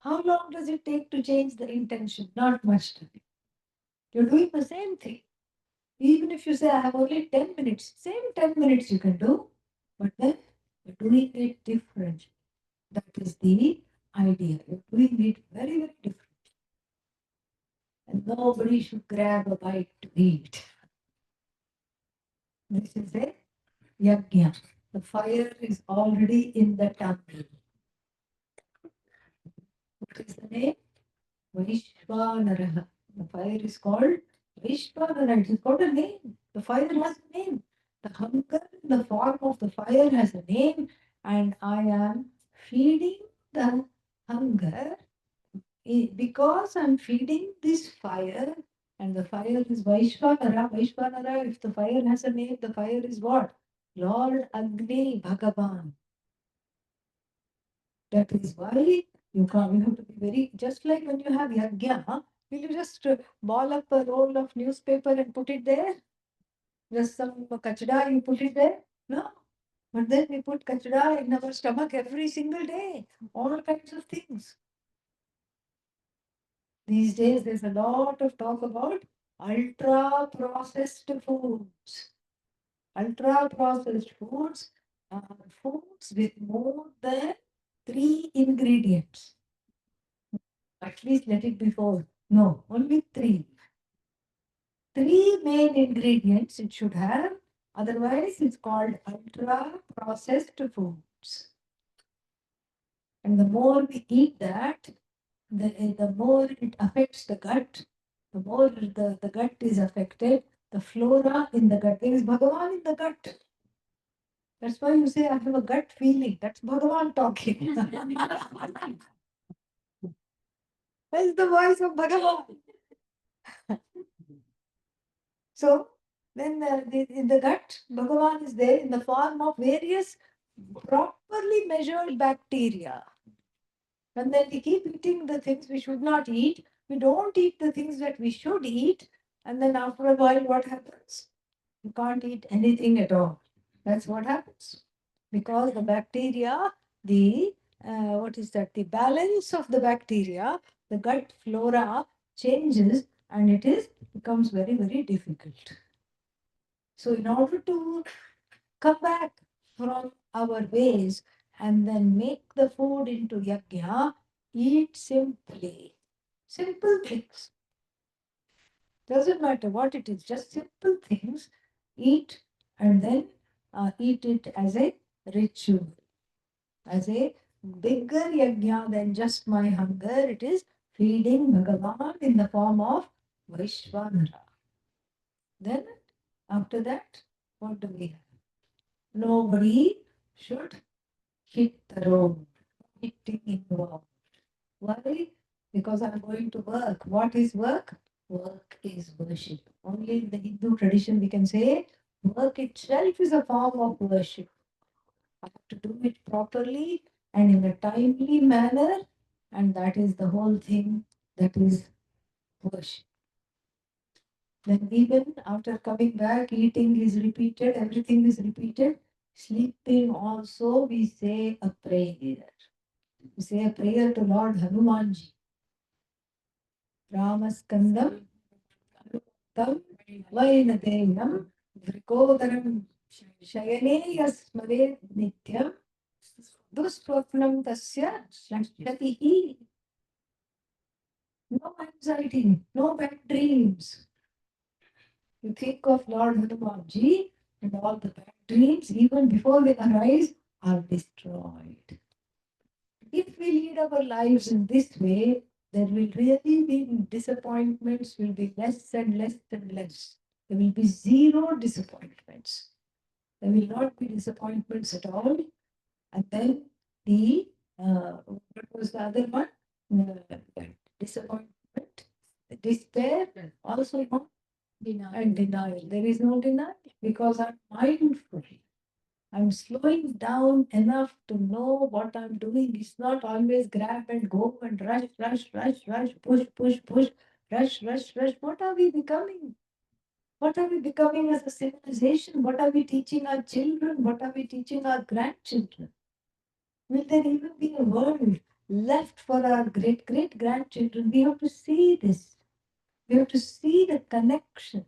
How long does it take to change the intention? Not much time. You're doing the same thing. Even if you say, I have only 10 minutes, same 10 minutes you can do, but then you're doing it differently. That is the idea. You're doing it very, very different. And nobody should grab a bite to eat. This is a yajna. The fire is already in the tummy. What is the name? Vaishvanaraha. The fire is called Vaishvanara. It has got a name. The fire has a name. The hunger in the form of the fire has a name, and I am feeding the hunger because I'm feeding this fire, and the fire is Vaishvanara. Vaishvanara, if the fire has a name, the fire is what? Lord Agni Bhagavan. That is why you have to be very, just like when you have yajna, will you just ball up a roll of newspaper and put it there? Just some kachda, you put it there? No. But then we put kachda in our stomach every single day, all kinds of things. These days, there's a lot of talk about ultra processed foods. Ultra processed foods are foods with more than 3 ingredients. At least let it be 4. No, only 3. 3 main ingredients it should have. Otherwise, it's called ultra processed foods. And the more we eat that, the more it affects the gut. The more the gut is affected, the flora in the gut. There is Bhagavan in the gut. That's why you say, I have a gut feeling. That's Bhagavan talking. That's the voice of Bhagavan. So, then in the gut, Bhagavan is there in the form of various properly measured bacteria. And then we keep eating the things we should not eat. We don't eat the things that we should eat, and then after a while, what happens? You can't eat anything at all. That's what happens. Because the bacteria, the what is that? The balance of the bacteria, the gut flora changes, and becomes very, very difficult. So, in order to come back from our ways and then make the food into yajna, eat simply. Simple things. Doesn't matter what it is, just simple things. Eat and then eat it as a ritual, as a bigger yajna than just my hunger. It is feeding Bhagavan in the form of Vaishvanara. Then, after that, what do we have? Nobody should hit the road. Hitting involved. Why? Because I'm going to work. What is work? Work is worship. Only in the Hindu tradition we can say work itself is a form of worship. I have to do it properly and in a timely manner, and that is the whole thing, that is worship. Then even after coming back, eating is repeated, everything is repeated. Sleeping also we say a prayer. We say a prayer to Lord Hanumanji. Ramaskandam tam vainadenam vrikodaram shayane yasmade nityam duswapnam tasya lakshatihi. No anxiety, no bad dreams. You think of Lord Hanumanji and all the bad dreams, even before they arise, are destroyed. If we lead our lives in this way, there will really be disappointments, will be less and less and less. There will be zero disappointments. There will not be disappointments at all. And then what was the other one? Disappointment, despair, also no, and denial. There is no denial because I'm mindful. I'm slowing down enough to know what I'm doing. It's not always grab and go and rush, rush, rush, rush, push, push, push, rush, rush, rush. What are we becoming? What are we becoming as a civilization? What are we teaching our children? What are we teaching our grandchildren? Will there even be a world left for our great great grandchildren? We have to see this. We have to see the connection.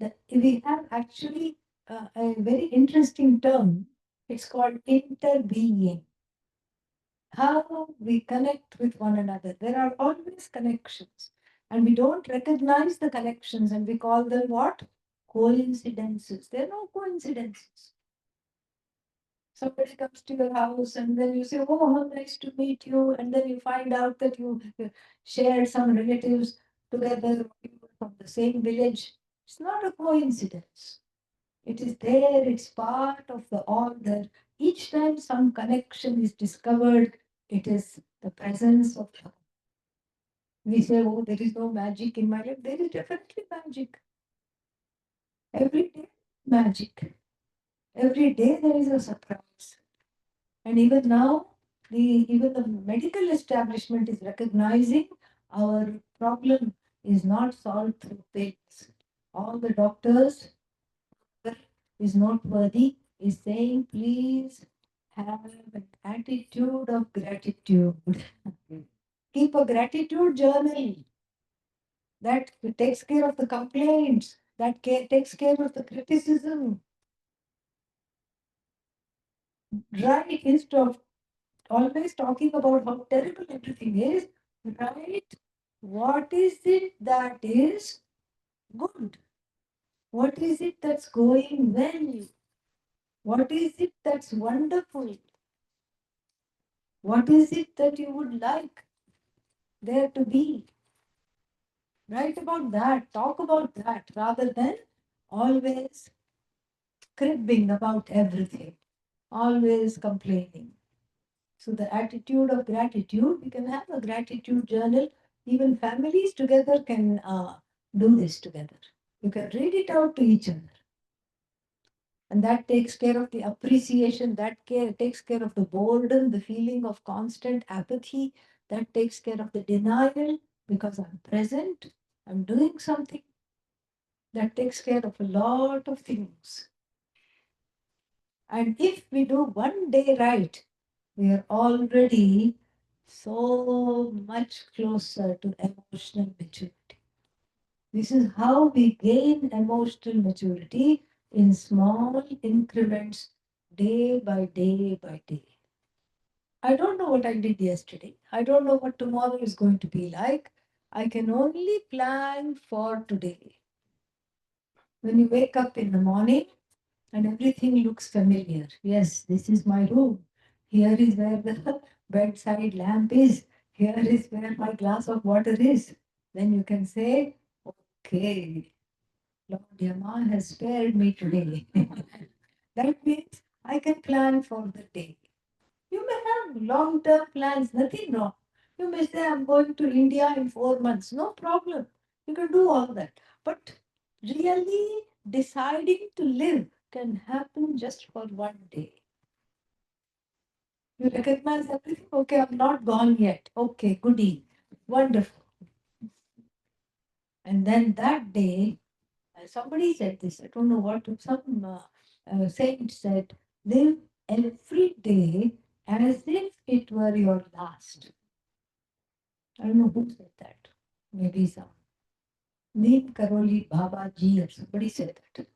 That we have actually a very interesting term. It's called interbeing. How we connect with one another. There are always connections, and we don't recognize the connections, and we call them what? Coincidences. There are no coincidences. Somebody comes to your house, and then you say, "Oh, how nice to meet you," and then you find out that you shared some relatives together from the same village. It's not a coincidence. It is there, it's part of the order. Each time some connection is discovered, it is the presence of God. We say, "Oh, there is no magic in my life." There is definitely magic. Every day, magic. Every day there is a surprise. And even now, even the medical establishment is recognizing our problem is not solved through pills. All the doctors is not worthy is saying, please have an attitude of gratitude. Keep a gratitude journal that takes care of the complaints, that takes care of the criticism. Right, instead of always talking about how terrible everything is, right? What is it that is good? What is it that's going well? What is it that's wonderful? What is it that you would like there to be? Write about that, talk about that, rather than always cribbing about everything, always complaining. So the attitude of gratitude, we can have a gratitude journal. Even families together can do this together. You can read it out to each other. And that takes care of the appreciation, takes care of the boredom, the feeling of constant apathy, that takes care of the denial, because I'm present, I'm doing something that takes care of a lot of things. And if we do one day right, we are already so much closer to emotional maturity. This is how we gain emotional maturity in small increments, day by day by day. I don't know what I did yesterday. I don't know what tomorrow is going to be like. I can only plan for today. When you wake up in the morning and everything looks familiar. Yes, this is my room. Here is where the bedside lamp is. Here is where my glass of water is. Then you can say, okay, Lord Yama has spared me today. That means I can plan for the day. You may have long term plans, nothing wrong. You may say, I'm going to India in 4 months, no problem. You can do all that. But really deciding to live can happen just for one day. You recognize everything. Okay, I'm not gone yet. Okay, goody. Wonderful. And then that day, somebody said this, I don't know what, some saint said, live every day as if it were your last. I don't know who said that. Maybe some Neem Karoli Baba Ji or somebody said that.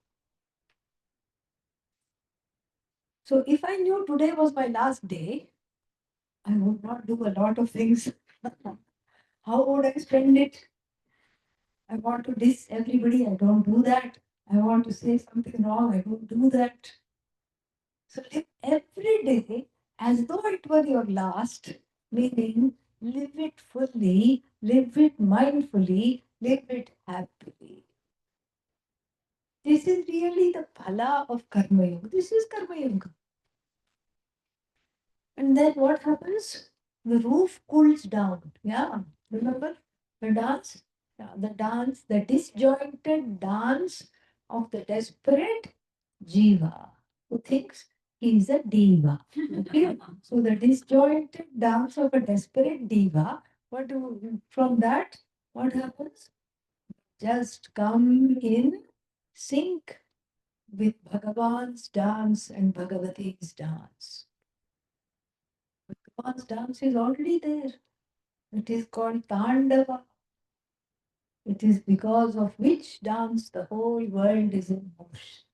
So if I knew today was my last day, I would not do a lot of things. How would I spend it? I want to diss everybody, I don't do that. I want to say something wrong, I don't do that. So live every day as though it were your last, meaning live it fully, live it mindfully, live it happily. This is really the phala of Karma Yoga. This is Karma Yoga. And then what happens? The roof cools down. Yeah, remember the dance? Yeah, the disjointed dance of the desperate jiva who thinks he is a diva. Okay? So the disjointed dance of a desperate diva. From that, what happens? Just come in sync with Bhagavan's dance and Bhagavati's dance. Bhagavan's dance is already there. It is called Tandava. It is because of which dance the whole world is in motion.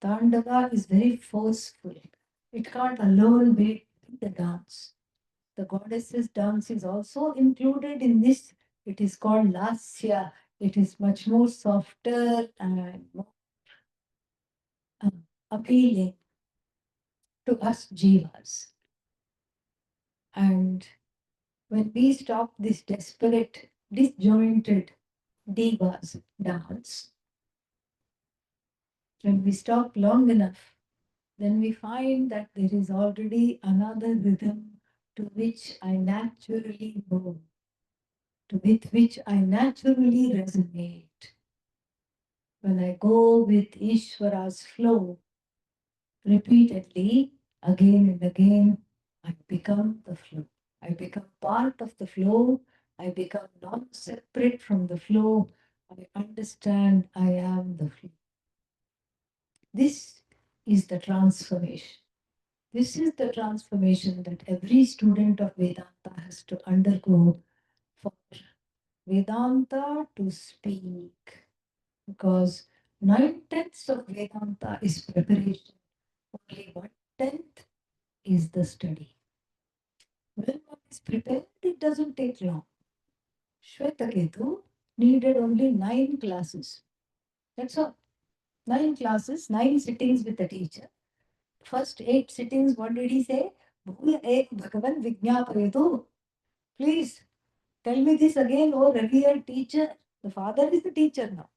Tandava is very forceful. It can't alone be the dance. The goddess's dance is also included in this. It is called Lasya. It is much more softer and more appealing to us jivas. And when we stop this desperate, disjointed divas dance, when we stop long enough, then we find that there is already another rhythm to which I naturally move, with which I naturally resonate. When I go with Ishvara's flow repeatedly, again and again, I become the flow. I become part of the flow. I become non separate from the flow. I understand I am the flow. This is the transformation. This is the transformation that every student of Vedanta has to undergo for Vedanta to speak. Because 9/10 of Vedanta is preparation. Only 1/10 is the study. When one is prepared, it doesn't take long. Shwetaketu needed only 9 classes. That's all. 9 classes, 9 sittings with the teacher. First 8 sittings, what did he say? Bhuya ek Bhagavan Vijñapayetu. Please tell me this again, oh revered teacher. The father is the teacher now.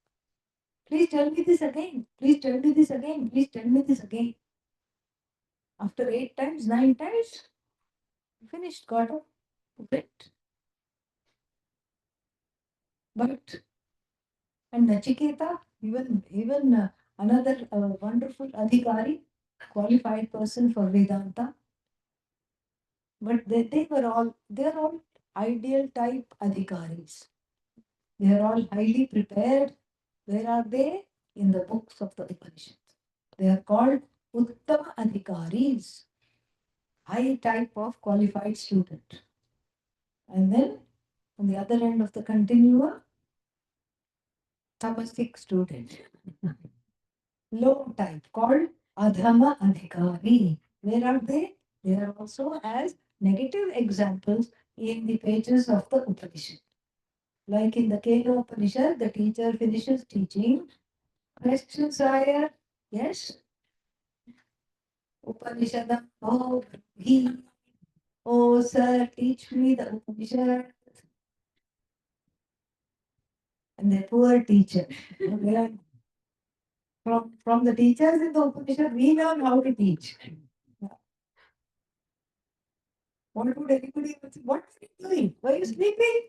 Please tell me this again. Please tell me this again. Please tell me this again. After 8 times, 9 times, finished, got up, went. But and Nachiketa, even another wonderful adhikari, qualified person for Vedanta. But they are all ideal type adhikaris. They are all highly prepared. Where are they? In the books of the Upanishads. They are called Uttama adhikaris, high type of qualified student. And then on the other end of the continuum, tamasic student, low type called Adhama Adhikari. Where are they? They are also as negative examples in the pages of the Upanishad. Like in the Kena Upanishad, the teacher finishes teaching. Questions are, yes, Upanishadam, oh, he, oh, sir, teach me the Upanishad. And the poor teacher. They are from the teachers in the Upanishad, we learn how to teach. What would anybody, what are you doing? Why are you sleeping?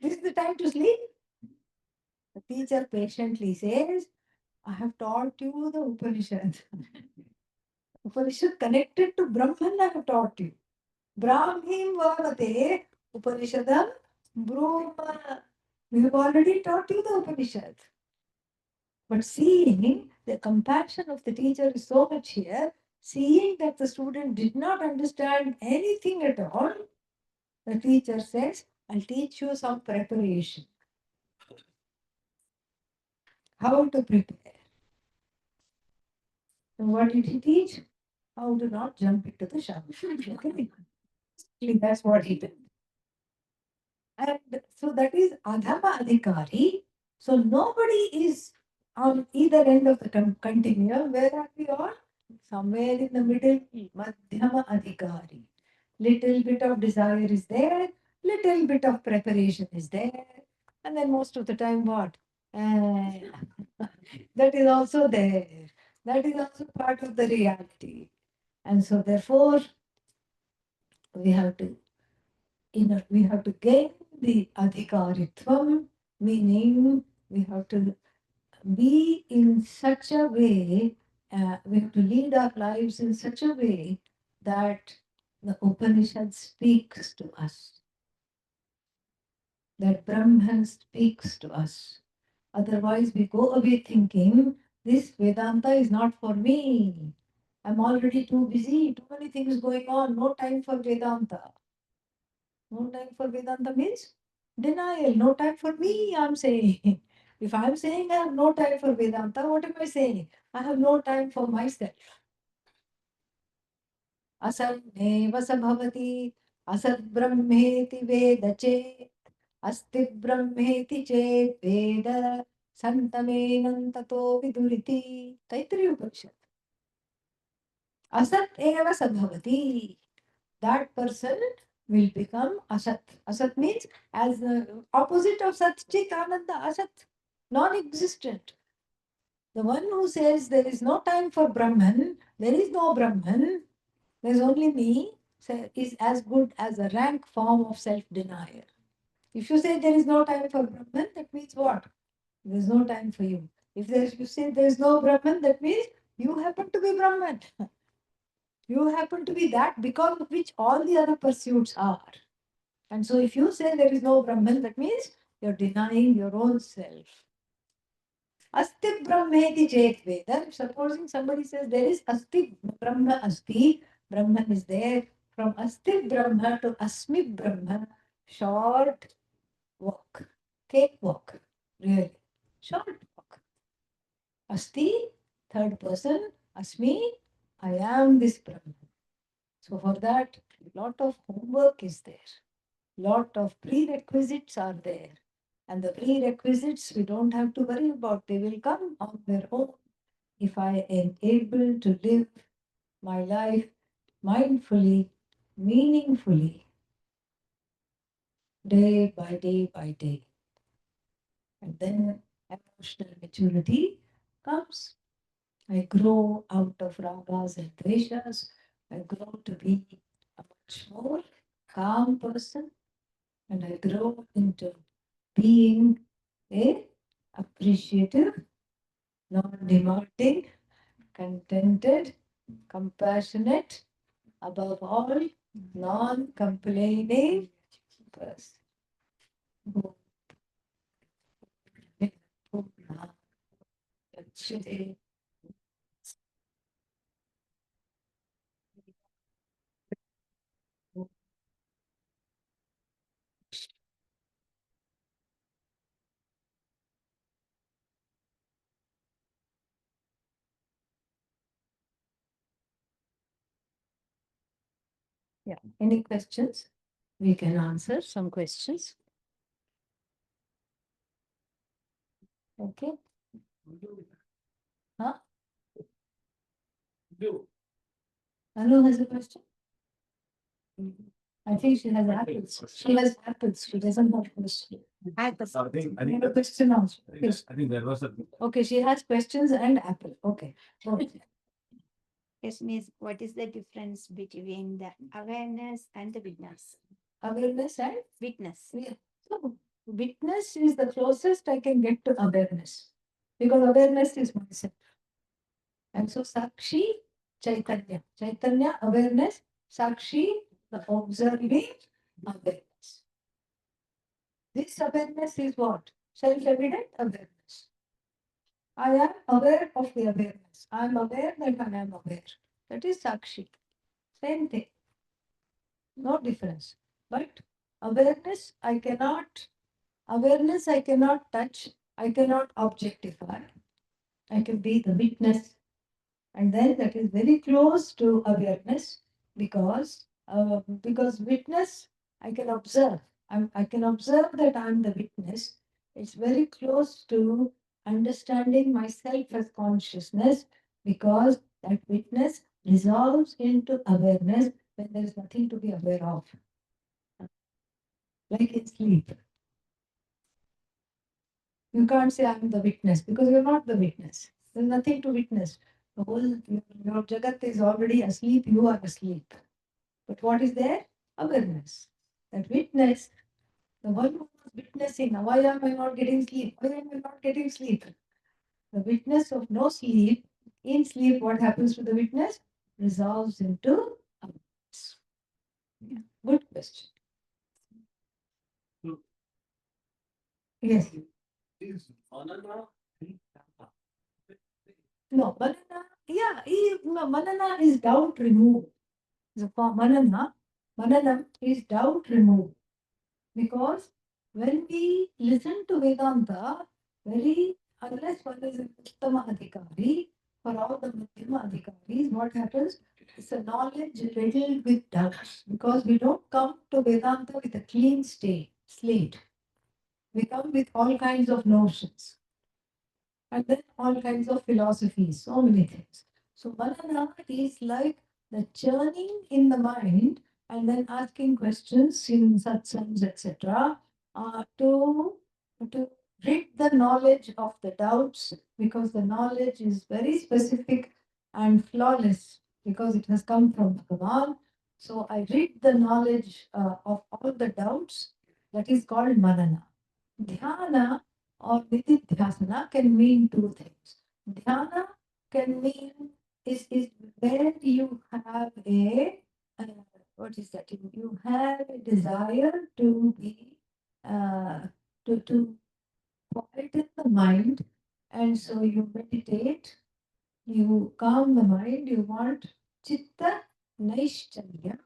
This is the time to sleep. The teacher patiently says, I have taught you the Upanishad. Upanishad connected to Brahman, I have taught you. Brahmim Vavate Upanishadam Brahma. We have already taught you the Upanishad. But seeing the compassion of the teacher is so much here, seeing that the student did not understand anything at all, the teacher says, I'll teach you some preparation. How to prepare. And what did he teach? How to not jump into the shower. Okay. That's what he did. And so that is Adhama Adhikari. So nobody is on either end of the continuum. Where are we all? Somewhere in the middle, Madhyama Adhikari. Little bit of desire is there, little bit of preparation is there, and then most of the time what? That is also there. That is also part of the reality. And so therefore, we have to we have to gain the adhikaritvam, meaning we have to be in such a way, we have to lead our lives in such a way that the Upanishad speaks to us, that Brahman speaks to us. Otherwise, we go away thinking, this Vedanta is not for me. I'm already too busy, too many things going on, no time for Vedanta. No time for Vedanta means denial, no time for me, I'm saying. If I'm saying I have no time for Vedanta, what am I saying? I have no time for myself. Asanneva sabhavati, asad brahmeti veda chet, asti brahmeti chet veda, santamenam tato viduriti. Taittiriya Upanishad. Asat eva sabhavati. That person will become Asat. Asat means as the opposite of Sat Chit Ananda, Asat, non-existent. The one who says there is no time for Brahman, there is no Brahman, there is only me, is as good as a rank form of self-denial. If you say there is no time for Brahman, that means what? There is no time for you. If you say there is no Brahman, that means you happen to be Brahman. You happen to be that because of which all the other pursuits are. And so if you say there is no Brahman, that means you're denying your own self. Asti Brahmeti Chet Veda. Supposing somebody says there is Asti Brahma Asti, Brahman is there. From Asti Brahma to Asmi Brahma, short walk, cake walk, really. Short walk. Asti, third person, Asmi, I am this Brahman. So for that, a lot of homework is there. Lot of prerequisites are there. And the prerequisites we don't have to worry about. They will come on their own if I am able to live my life mindfully, meaningfully, day by day by day. And then emotional maturity comes. I grow out of ragas and dveshas. I grow to be a much more calm person. And I grow into being a appreciative, non-demanding, contented, compassionate, above all, non-complaining person. Yeah, any questions? We can answer some questions. Okay. Huh? Anu has a question? I think she has apples. She has apples. She doesn't have question. Apples. I think I have a question also. Yes. I think there was a Okay, she has questions and apple. Okay. Okay. Question is, what is the difference between the awareness and the witness? Awareness and Witness. yeah. So witness is the closest I can get to awareness. Because awareness is myself. And so Sakshi, Chaitanya. Chaitanya, awareness. Sakshi, the observing awareness. This awareness is what? Self-evident awareness. I am aware of the awareness. I am aware that I am aware. That is Sakshi. Same thing. No difference. But awareness I cannot touch. I cannot objectify. I can be the witness. And then that is very close to awareness because witness I can observe. I can observe that I'm the witness. It's very close to understanding myself as consciousness because that witness dissolves into awareness when there is nothing to be aware of. Like in sleep. You can't say I'm the witness because you're not the witness. There's nothing to witness. The whole your Jagat is already asleep, you are asleep. But what is there? Awareness. That witness, the one who was witnessing, now why am I not getting sleep? Why am I not getting sleep? The witness of no sleep, in sleep, what happens to the witness? Resolves into awareness. Yeah. Good question. Yes. No, manana, yeah, no, manana is doubt removed. The manana, mananam is doubt removed. Because when we listen to Vedanta, unless one is an Uttama Adhikari, for all the Madhyama Adhikaris, what happens? It's a knowledge riddled with doubts. Because we don't come to Vedanta with a clean slate. We come with all kinds of notions. And then all kinds of philosophies, so many things. So Manana is like the churning in the mind and then asking questions in satsangs, etc., to rid the knowledge of the doubts because the knowledge is very specific and flawless because it has come from Bhagavan. So I rid the knowledge of all the doubts. That is called Manana. Dhyana or nididhyasana can mean two things. Dhyana can mean is where you have what is that? You have a desire to be uh, to quieten the mind, and so you meditate, you calm the mind, you want chitta naishchalya.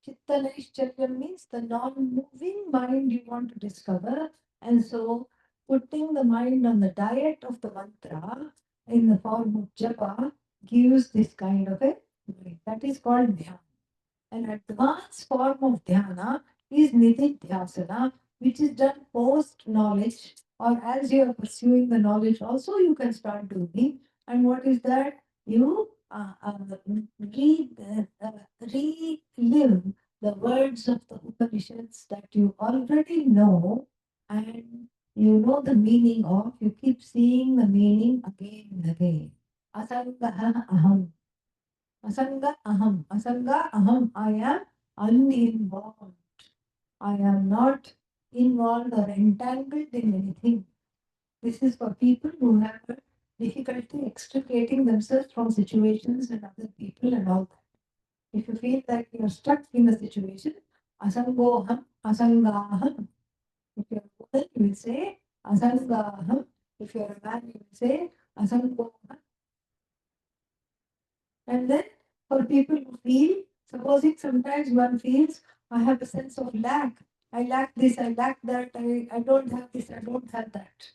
Chitta naishchalya means the non-moving mind you want to discover, and so putting the mind on the diet of the mantra in the form of japa gives this kind of a mind. That is called dhyana. An advanced form of dhyana is nididhyasana, which is done post knowledge, or as you are pursuing the knowledge, also you can start doing. And what is that? You relive the words of the Upanishads that you already know and you know the meaning of, you keep seeing the meaning again and again. Asangaha aham. Asanga aham. Asanga aham. I am uninvolved. I am not involved or entangled in anything. This is for people who have difficulty extricating themselves from situations and other people and all that. If you feel like you're stuck in a situation, asangoham, asangaham. If you're a woman, you will say asangaham. If you're a man, you will say asangoham. And then for people who feel, supposing sometimes one feels, I have a sense of lack. I lack this, I lack that, I don't have this, I don't have that.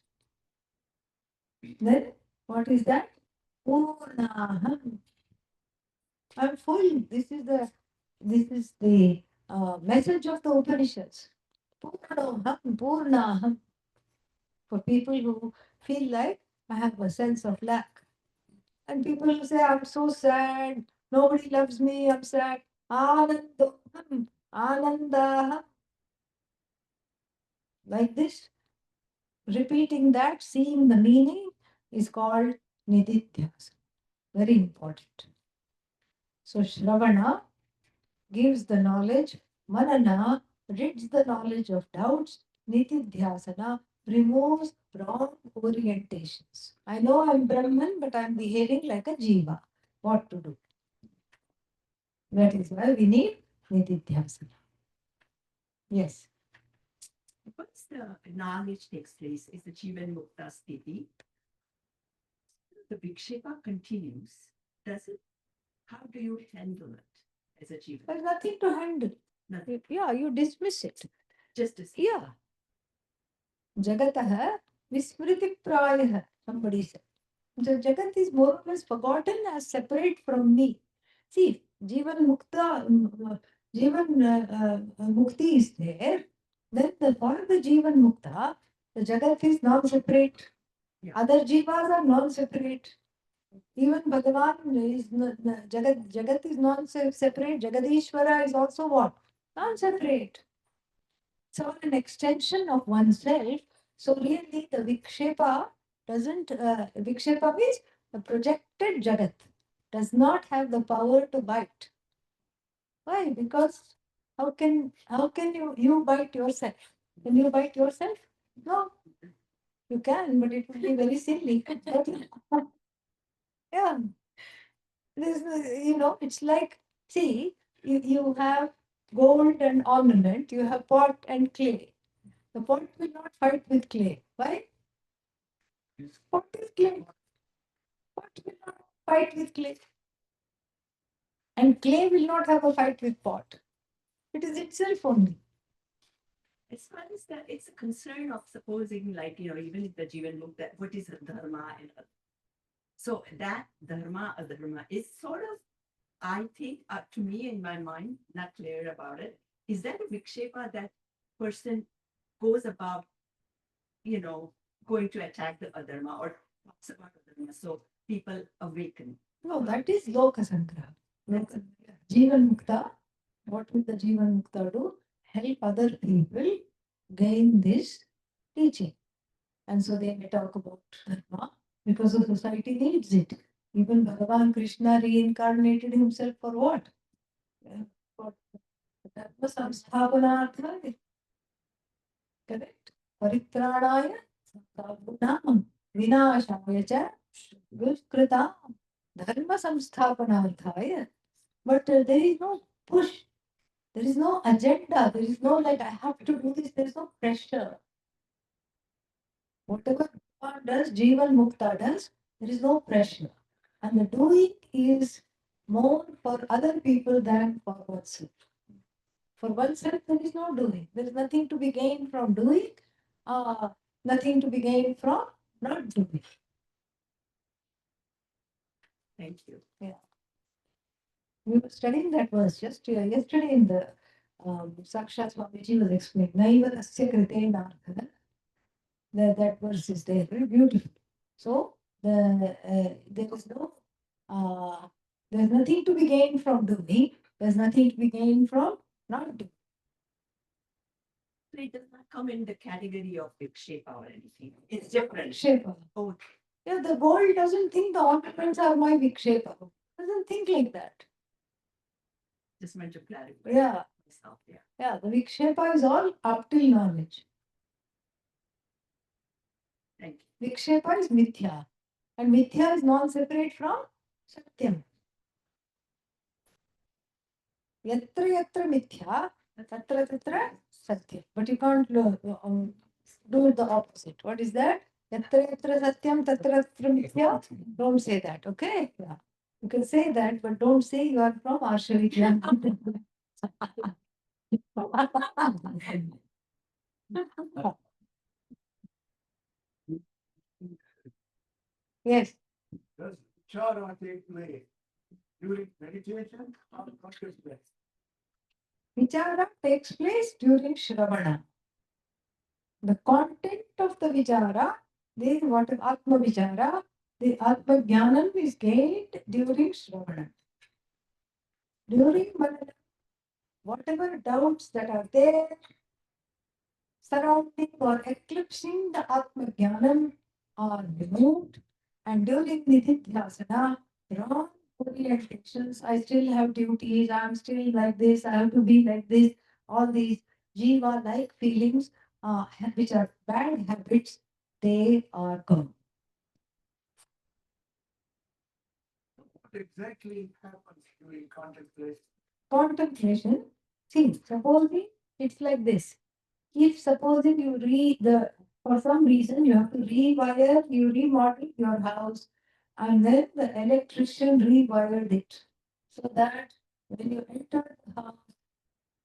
Then what is that? Purnaham. I'm full. This is the message of the Upanishads. Purnaham, Purnaham. For people who feel like I have a sense of lack. And people who say, I'm so sad, nobody loves me, I'm sad. Anandaham, Anandaham. Like this, repeating that, seeing the meaning is called Nididhyasa. Very important. So Shravana gives the knowledge, Manana rids the knowledge of doubts, Nitidhyasana removes wrong orientations. I know I'm Brahman, but I'm behaving like a Jiva. What to do? That is why we need Nitidhyasana. Yes. Once the knowledge takes place, is the Jivan Mukta Sthiti. The Vikshepa continues. Does it? How do you handle it as a Jivan? There's nothing to handle. Nothing. Yeah, you dismiss it. Just as Yeah. Jagataha vismriti prayah, somebody said. The Jagat is more or less forgotten as separate from me. See, Jivan Mukta, Mukti is there. Then for the Jivan Mukta, the Jagat is non-separate. Yeah. Other Jivas are non-separate. Even Bhagavan is Jagat is non-separate. Jagadishwara is also what? Non-separate. So an extension of oneself. So really the Vikshepa doesn't, Vikshepa means the projected Jagat does not have the power to bite. Why? Because how can you bite yourself? Can you bite yourself? No. You can, but it will be very silly. Yeah. This, it's like, see, you have gold and ornament, you have pot and clay. The pot will not fight with clay. Why? Pot is clay. Pot will not fight with clay. And clay will not have a fight with pot. It is itself only. as far as that, it's a concern of supposing, like, even if the Jivan Mukta, what is a dharma and so that dharma, adharma is sort of, I think, to me in my mind, not clear about it. Is that a vikshepa that person goes about, going to attack the adharma or talks about adharma, so people awaken? No, that is Loka Sangraha. Jivan Mukta, what will the Jivan Mukta do? Help other people gain this teaching. And so they may talk about dharma because the society needs it. Even Bhagavan Krishna reincarnated himself for what? For dharma samsthapanarthaya. Correct? Paritranaya samsthapanam vinashaya cha duskritam dharma samsthapanarthaya. But there is no push. There is no agenda. There is no like I have to do this. There is no pressure. Whatever Bhagavan does, Jivan Mukta does, there is no pressure. And the doing is more for other people than for oneself. For oneself, there is no doing. There is nothing to be gained from doing, nothing to be gained from not doing. Thank you. We were studying that verse just yesterday in the Sakshat Swamiji was explaining. Naiva tasya kritena arthana. That verse is there, very beautiful. So there is no, there's nothing to be gained from doing. There's nothing to be gained from not doing. So it does not come in the category of vikshepa or anything. It's different. Vikshepa. Oh, Yeah, the world doesn't think the ornaments are my vikshepa. Doesn't think like that. just meant to clarify Yeah, myself. Yeah. yeah. The vikshepa is all up till knowledge. Thank you. Vikshepa is mithya, and mithya is non-separate from satyam. Yatra yatra mithya, tatra tatra satyam. But you can't do the opposite. What is that? Yatra yatra satyam, tatra tatra mithya. Don't say that, okay? Yeah. You can say that, but don't say you are from Arshavitya. Yes. Does vichara take place during meditation or consciousness? Vichara takes place during Shravana. The content of the Vichara, the what is Atma Vichara, the Atma Jnanam is gained during Shravana. During Manana, whatever doubts that are there, surrounding or eclipsing the Atma Jnanam are removed. And during Nididhyasana, wrong orientations, I still have duties, I'm still like this, I have to be like this, all these jiva-like feelings, which are bad habits, they are gone. What exactly happens during contemplation? Contemplation, see, supposing it's like this. If supposing you for some reason you have to rewire, you remodel your house, and then the electrician rewired it so that when you enter the house,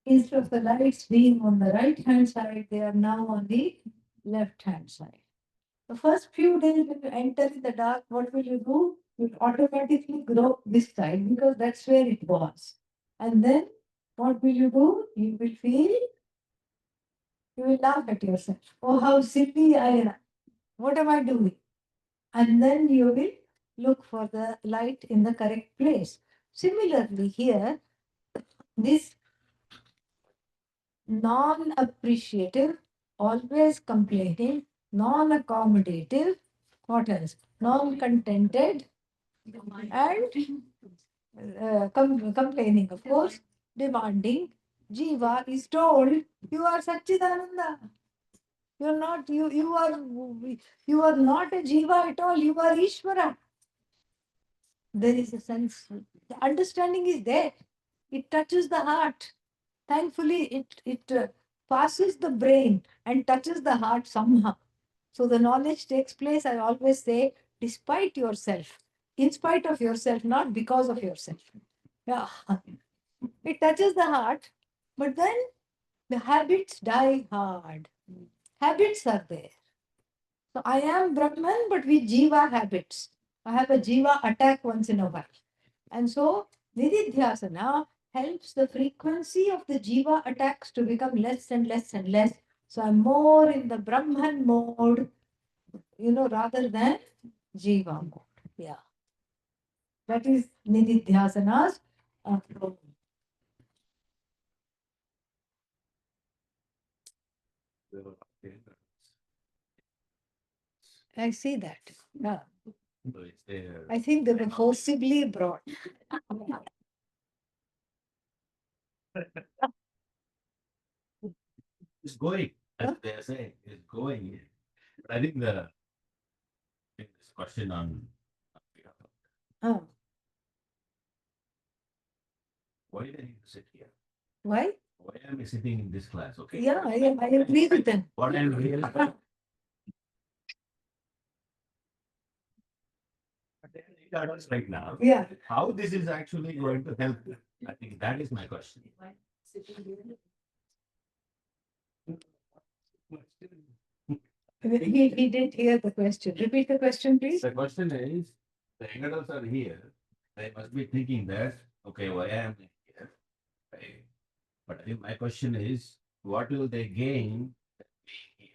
instead of the lights being on the right hand side, they are now on the left hand side. The first few days when you enter in the dark, what will you do? You automatically grow this side because that's where it was. And then what will you do? You will feel, you will laugh at yourself. Oh, how silly I am. What am I doing? And then you will look for the light in the correct place. Similarly, here, this non-appreciative, always complaining, non-accommodative, what else? Non-contented, and complaining, of course, demanding. Jiva is told, you are Satchidananda. You're not, you are not a Jiva at all, you are Ishvara. There is a sense, the understanding is there. It touches the heart. Thankfully, it passes the brain and touches the heart somehow. So the knowledge takes place, I always say, despite yourself, in spite of yourself, not because of yourself. Yeah. It touches the heart, but then the habits die hard. Habits are there. So I am Brahman, but with Jiva habits. I have a Jiva attack once in a while. And so Nididhyasana helps the frequency of the Jiva attacks to become less and less and less. So I'm more in the Brahman mode, rather than Jiva mode. Yeah. That is Nididhyasana's problem. I see that. Yeah. So it's there. I think they were forcibly brought. It's going, as Huh? they are saying, it's going. But I think this question on Oh, why do I need to sit here? why? Why am I sitting in this class? Okay. Yeah, I agree with them. What I'm really but there are eight adults right now. Yeah. How this is actually going to help them? I think that is my question. He didn't hear the question. Repeat the question, please. The question is, the young adults are here. They must be thinking that, okay, why am I here? Right? But I think my question is, what will they gain being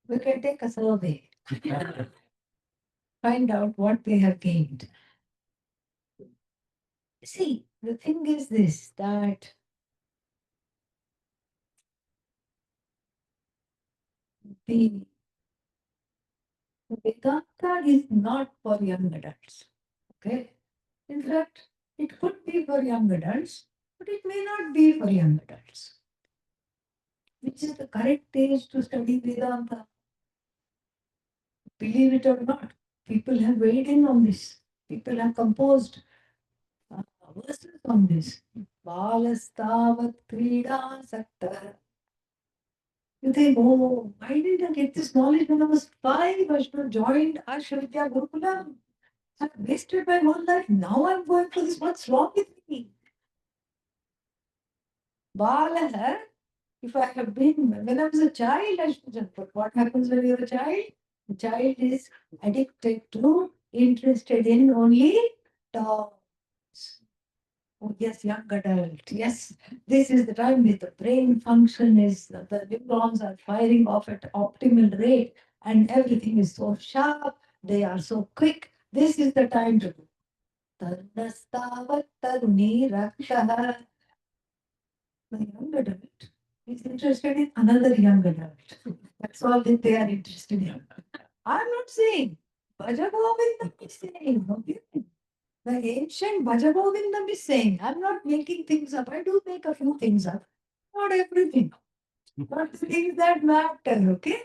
We can take a survey, here? find out what they have gained. See, the thing is this, that the Vedanta is not for young adults. Okay? In fact, it could be for young adults, but it may not be for young adults. Which is the correct age to study Vedanta? Believe it or not, people have weighed in on this. People have composed verses on this. Balastavat Krida Sakta. You think, oh, why did I get this knowledge when I was 5? I should have joined Ashramya Gurukula. I've wasted my whole life. Now I'm going for this. What's wrong with me? Balaha, if I have been, when I was a child, I should have. But what happens when you're a child? The child is addicted to, interested in only toys. Oh, yes, young adult. Yes, this is the time with the brain function is the neurons are firing off at optimal rate and everything is so sharp. They are so quick. This is the time to do. Tarnastavat taruni raktaha. The young adult is interested in another young adult. That's all that they are interested in. I'm not saying. Bhajagovindam is saying. Okay? The ancient Bhajagovindam is saying. I'm not making things up. I do make a few things up. Not everything. Not the things that matter. Okay?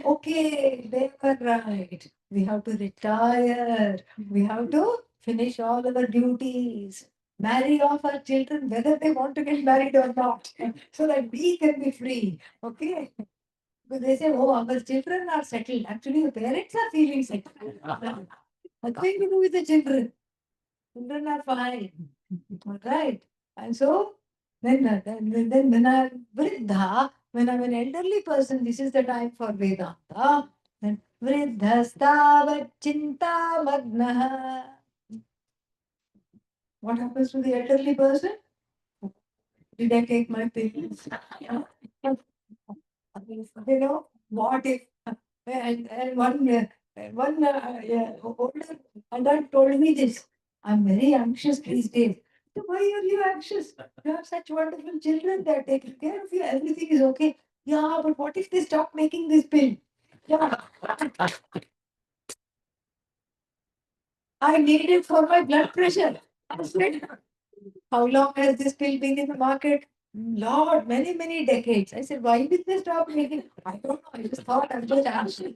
Okay, they were right. We have to retire. We have to finish all our duties. Marry off our children, whether they want to get married or not, so that we can be free. Okay? Because they say, oh, our children are settled. Actually, the parents are feeling settled. Nothing to do with the children. Children are fine. All right. And so, then when I'm Vriddha, when I'm an elderly person, this is the time for Vedanta. Then Vriddhastavat Chinta Magnaha. What happens to the elderly person? Did I take my pills? You know, what if? And one yeah, older adult told me this. I'm very anxious these days. So why are you anxious? You have such wonderful children. They're taking care of you. Everything is okay. Yeah, but what if they stop making this pill? Yeah, I need it for my blood pressure. I said, how long has this pill been in the market? Lord, many, many decades. I said, why did they stop making? I don't know. I just thought I'm just anxious.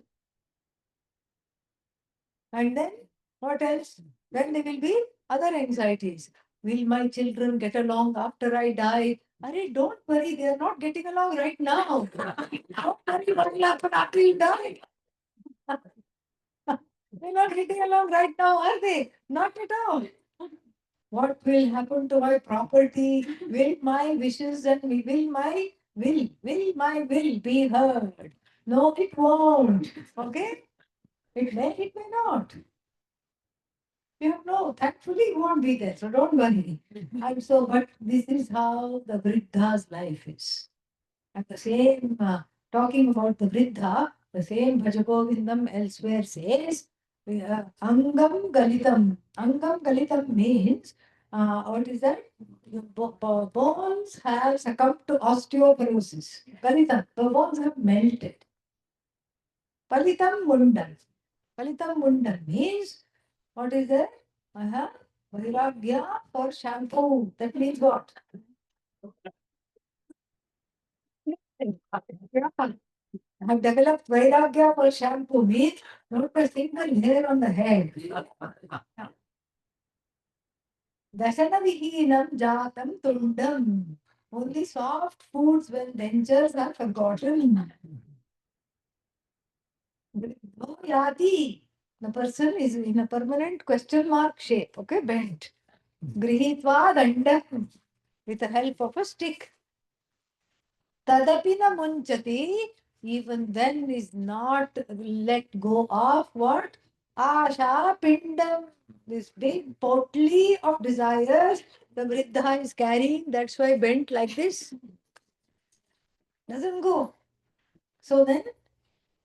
And then what else? Then there will be other anxieties. Will my children get along after I die? Arey, don't worry, they are not getting along right now. Don't worry what will happen after you die. They're not getting along right now, are they? Not at all. What will happen to my property? Will my wishes and will my will be heard? No, it won't. Okay? It may not. You know, thankfully it won't be there, so don't worry. And so, but this is how the Vriddha's life is. And the same, talking about the Vriddha, the same Bhajagovindam elsewhere says, Angam Galitam. Angam Galitam means, what is that? The bones have succumbed to osteoporosis. Galitam, the bones have melted. Palitam Mundam. Palitam Mundam means, what is that? Vairagya for shampoo. That means what? I have developed Vairagya for shampoo. Means not a single hair on the head. Dasanavihinam jatam tundam. Only soft foods when dentures are forgotten. No yati. The person is in a permanent question mark shape. Okay, bent. Grihitva dandam. With the help of a stick. Tadapina munchati, even then is not let go of what? Asha pindam, this big potly of desires the Vriddha is carrying, that's why bent like this. Doesn't go. So then,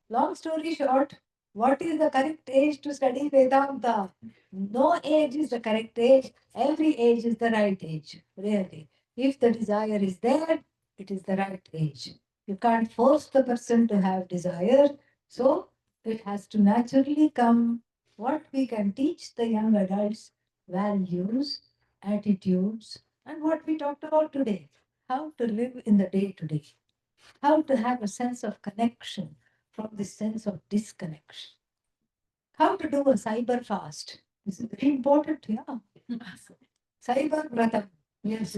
long story short, what is the correct age to study Vedanta? No age is the correct age. Every age is the right age, really. If the desire is there, it is the right age. You can't force the person to have desire. So it has to naturally come. What we can teach the young adults, values, attitudes, and what we talked about today. How to live in the day to day. How to have a sense of connection from this sense of disconnection. How to do a cyber fast. This is very important, yeah. Cyber Vratam, yes.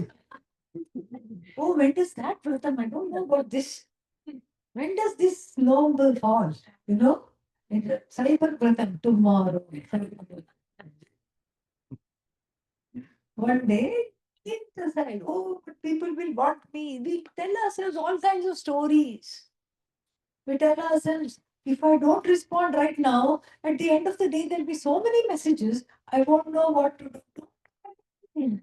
Oh, when does that Vratam? I don't know about this. When does this noble fall? You know? Cyber Vratam tomorrow. One day, think aside, oh, but people will want me. We tell ourselves all kinds of stories. We tell ourselves, if I don't respond right now, at the end of the day, there'll be so many messages, I won't know what to do.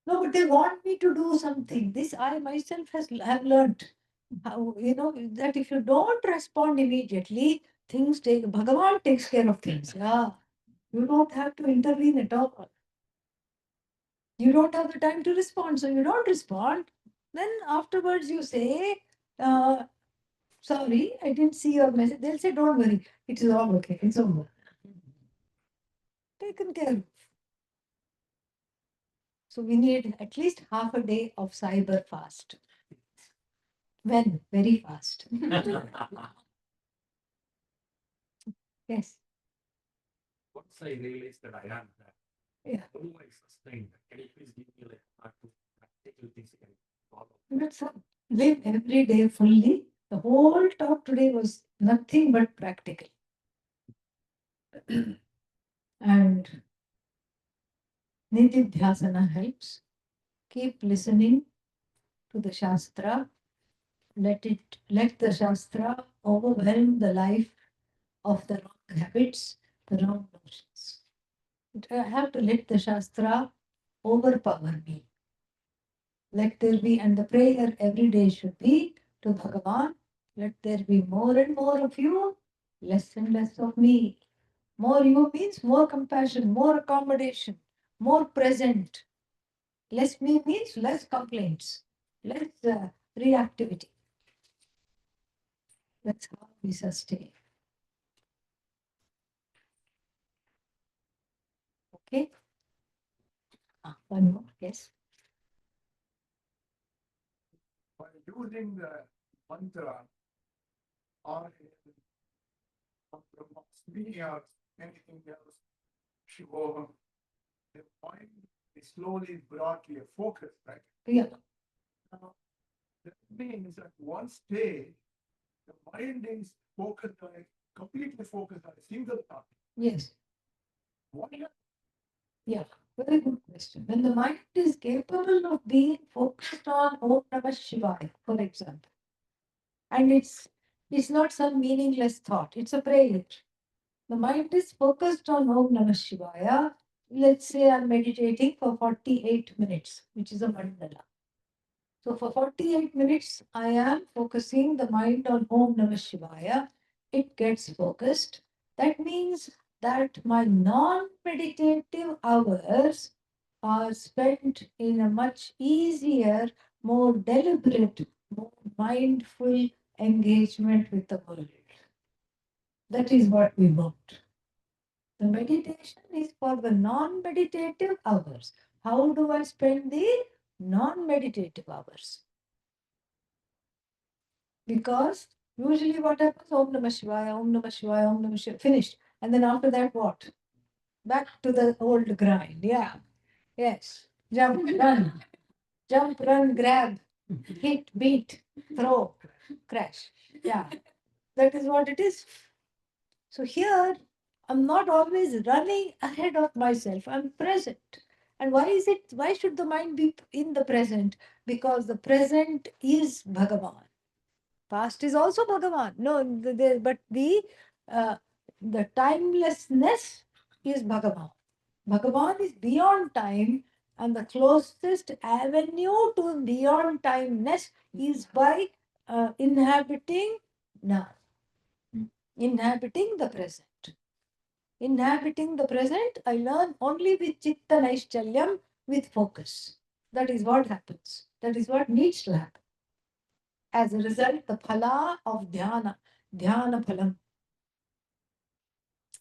No, but they want me to do something. This I myself have learned. How, that if you don't respond immediately, things Bhagavan takes care of things. Yeah. You don't have to intervene at all. You don't have the time to respond, so you don't respond. Then afterwards you say, sorry, I didn't see your message. They'll say, don't worry, it is all okay, it's over. Taken care of. So we need at least half a day of cyber fast. When? Very fast. Yes. Once I realized that I am that, Yeah. how do I sustain that? Can you please give me like one or two practical things I can follow? Let's live every day fully. The whole talk today was nothing but practical. And Nididhyasana helps. Keep listening to the Shastra. Let the Shastra overwhelm the life of the wrong habits, the wrong notions. I have to let the Shastra overpower me. Let there be, and the prayer every day should be to Bhagavan, let there be more and more of you, less and less of me. More you means more compassion, more accommodation, more present. Less me means less complaints, less reactivity. That's how we sustain. Okay? One more, yes. By using the mantra or me or anything else, Shiva, the mind is slowly brought to a focus, right? Yeah. Now, that means that one stage, the mind is focused on it, completely focused on a single thought. Yes. Why not? Yeah. Very good question. When the mind is capable of being focused on Om Namah Shivaya, for example, and it's not some meaningless thought, it's a prayer. The mind is focused on Om Namah Shivaya. Let's say I'm meditating for 48 minutes, which is a mandala. So for 48 minutes, I am focusing the mind on Om Namah Shivaya. It gets focused. That means that my non-meditative hours are spent in a much easier, more deliberate, more mindful engagement with the world. That is what we want. The meditation is for the non-meditative hours. How do I spend the non-meditative hours? Because usually what happens, Om Namah Shivaya, Om Namah Shivaya, Om Namah Shivaya, finished. And then after that, what? Back to the old grind. Yeah. Yes. Jump, run. Jump, run, grab, hit, beat, throw, crash. Yeah. That is what it is. So here, I'm not always running ahead of myself. I'm present. And why is it? Why should the mind be in the present? Because the present is Bhagavan. Past is also Bhagavan. No, but the timelessness is Bhagavan. Bhagavan is beyond time, and the closest avenue to beyond timeness is by inhabiting now, inhabiting the present. Inhabiting the present, I learn only with Chitta Naishchalyam, with focus. That is what happens. That is what needs to happen. As a result, the phala of dhyana, dhyana phalam.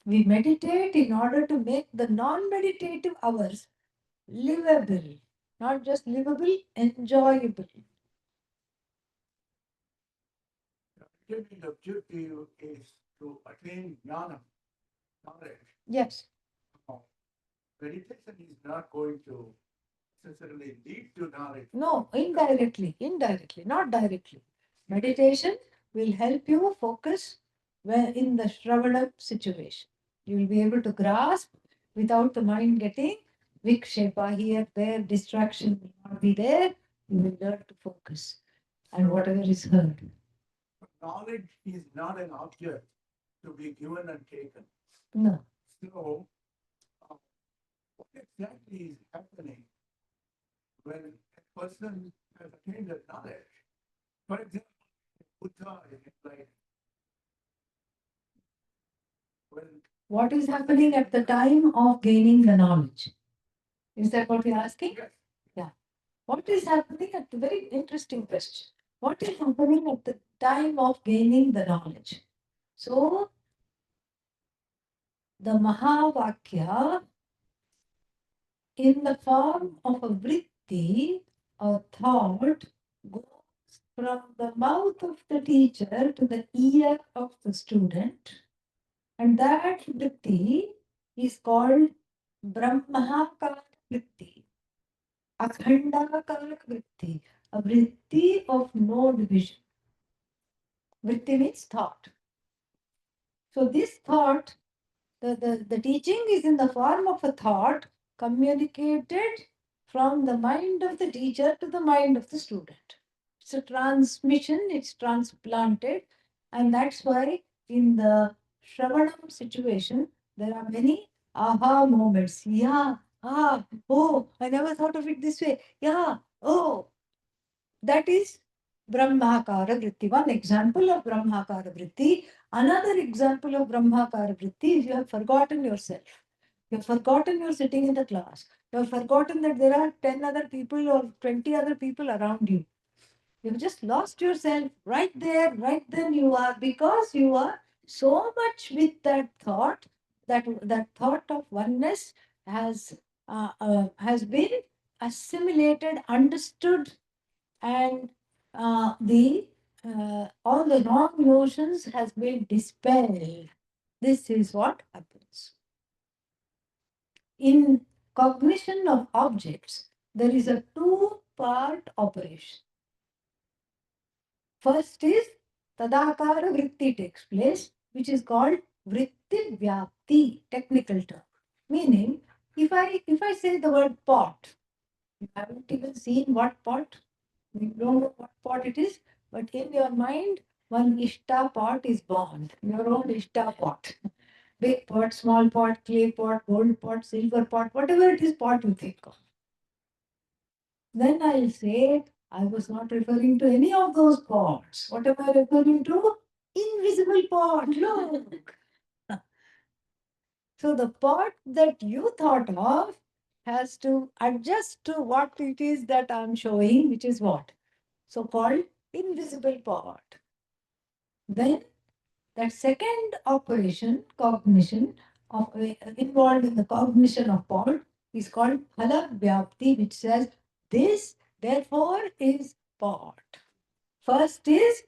We meditate in order to make the non-meditative hours livable, not just livable, enjoyable. The objective is to attain jnana, knowledge. Yes. Now, meditation is not going to necessarily lead to knowledge. No, indirectly, not directly. Meditation will help you focus when in the Shravana situation. You will be able to grasp without the mind getting vikshepa here, there, distraction will not be there. You will learn to focus and whatever is heard. But knowledge is not an object to be given and taken. No. So, what exactly is happening when a person has attained that knowledge? For example, Buddha is like when What is happening at the time of gaining the knowledge? Is that what you're asking? yes, Yeah. What is happening at the very interesting question? What is happening at the time of gaining the knowledge? So, the Mahavakya in the form of a vritti, a thought, goes from the mouth of the teacher to the ear of the student, and that vritti is called Brahmakara vritti, Akhandakara vritti, a vritti of no division. Vritti means thought. So this thought, the teaching is in the form of a thought communicated from the mind of the teacher to the mind of the student. It's a transmission, it's transplanted, and that's why in the Shravanam situation, there are many aha moments. Yeah, oh, I never thought of it this way. Yeah, oh, that is Brahmakara Vritti. One example of Brahmakara Vritti. Another example of Brahmakara Vritti is you have forgotten yourself. You have forgotten you're sitting in the class. You have forgotten that there are 10 other people or 20 other people around you. You've just lost yourself right there, right then you are, because you are so much with that thought, that thought of oneness has been assimilated, understood, and the all the wrong notions has been dispelled. This is what happens. In cognition of objects, there is a two-part operation. First is Tadakara Vritti takes place, which is called Vritti Vyapti, technical term. Meaning, if I say the word pot, you haven't even seen what pot, you don't know what pot it is, but in your mind, one Ishta pot is born, your own Ishta pot. Big pot, small pot, clay pot, gold pot, silver pot, whatever it is pot you think of. Then I'll say, I was not referring to any of those pots. What am I referring to? Invisible pot, look. So the pot that you thought of has to adjust to what it is that I'm showing, which is what? So-called invisible pot. Then that second operation, cognition, of involved in the cognition of pot is called Phala Vyapti, which says this therefore is pot. First is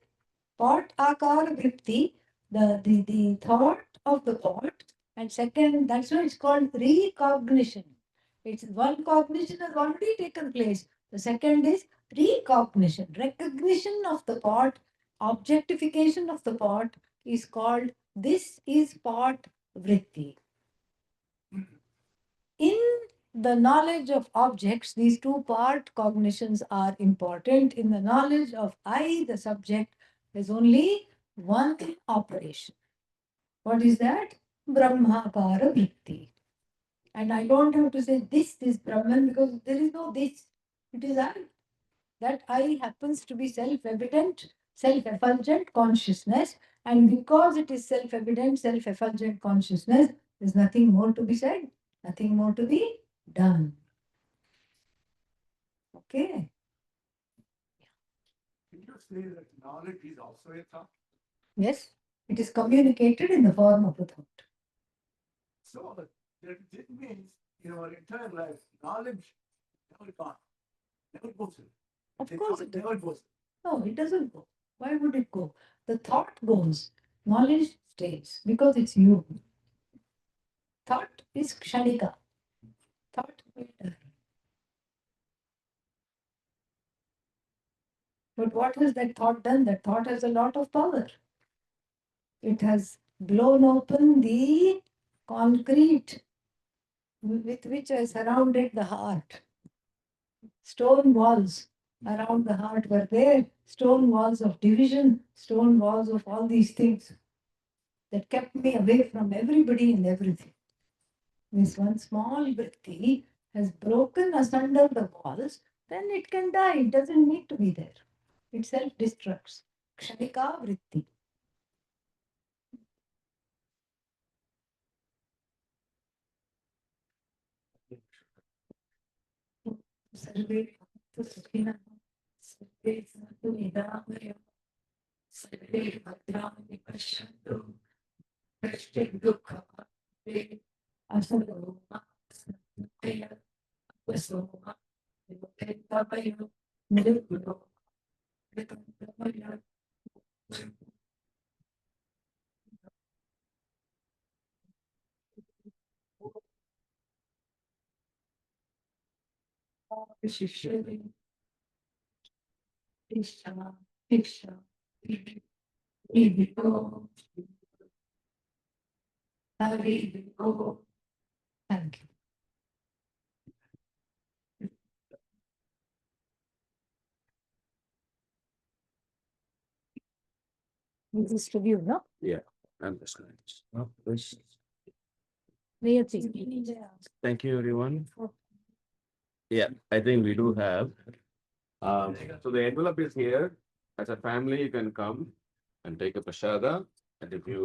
pot akara vritti, the thought of the pot, and second, that's why it's called recognition. It's one cognition has already taken place. The second is recognition, recognition of the pot, objectification of the pot is called this is pot vritti. In the knowledge of objects, these two-part cognitions are important. In the knowledge of I, the subject, there's only one operation. What is that? Brahmakara vritti. And I don't have to say this is Brahman because there is no this. It is I. That I happens to be self-evident, self-effulgent consciousness. And because it is self-evident, self-effulgent consciousness, there's nothing more to be said, nothing more to be done. Okay. can you say that knowledge is also a thought? Yes, it is communicated in the form of a thought. So that this means in our entire life, knowledge never gone, never goes away. Of The course thought it does. never goes. No, it doesn't go. Why would it go? The thought goes. Knowledge stays because it's you. Thought is kshanika. But what has that thought done? That thought has a lot of power. It has blown open the concrete with which I surrounded the heart. Stone walls around the heart were there, stone walls of division, stone walls of all these things that kept me away from everybody and everything. This one small vritti has broken asunder the walls, then it can die. It doesn't need to be there. It self-destructs. Kshanika vritti. सर्वे भवन्तु सुखिनः, सर्वे सन्तु निरामयाः, सर्वे भद्राणि पश्यन्तु, कश्चित् दुःखभाग्भवे, असतो मा सद्गतय, अपसो मा विगतभय, निर्गुणो विगतभय. शिष्यते भिक्षा भिक्षा हरिभो हरिभो. Thank you. This is to you, no? Yeah, I'm just going to. Niyati. Thank you, everyone. Yeah, I think we do have. So the envelope is here. As a family, you can come and take a prasada. And if you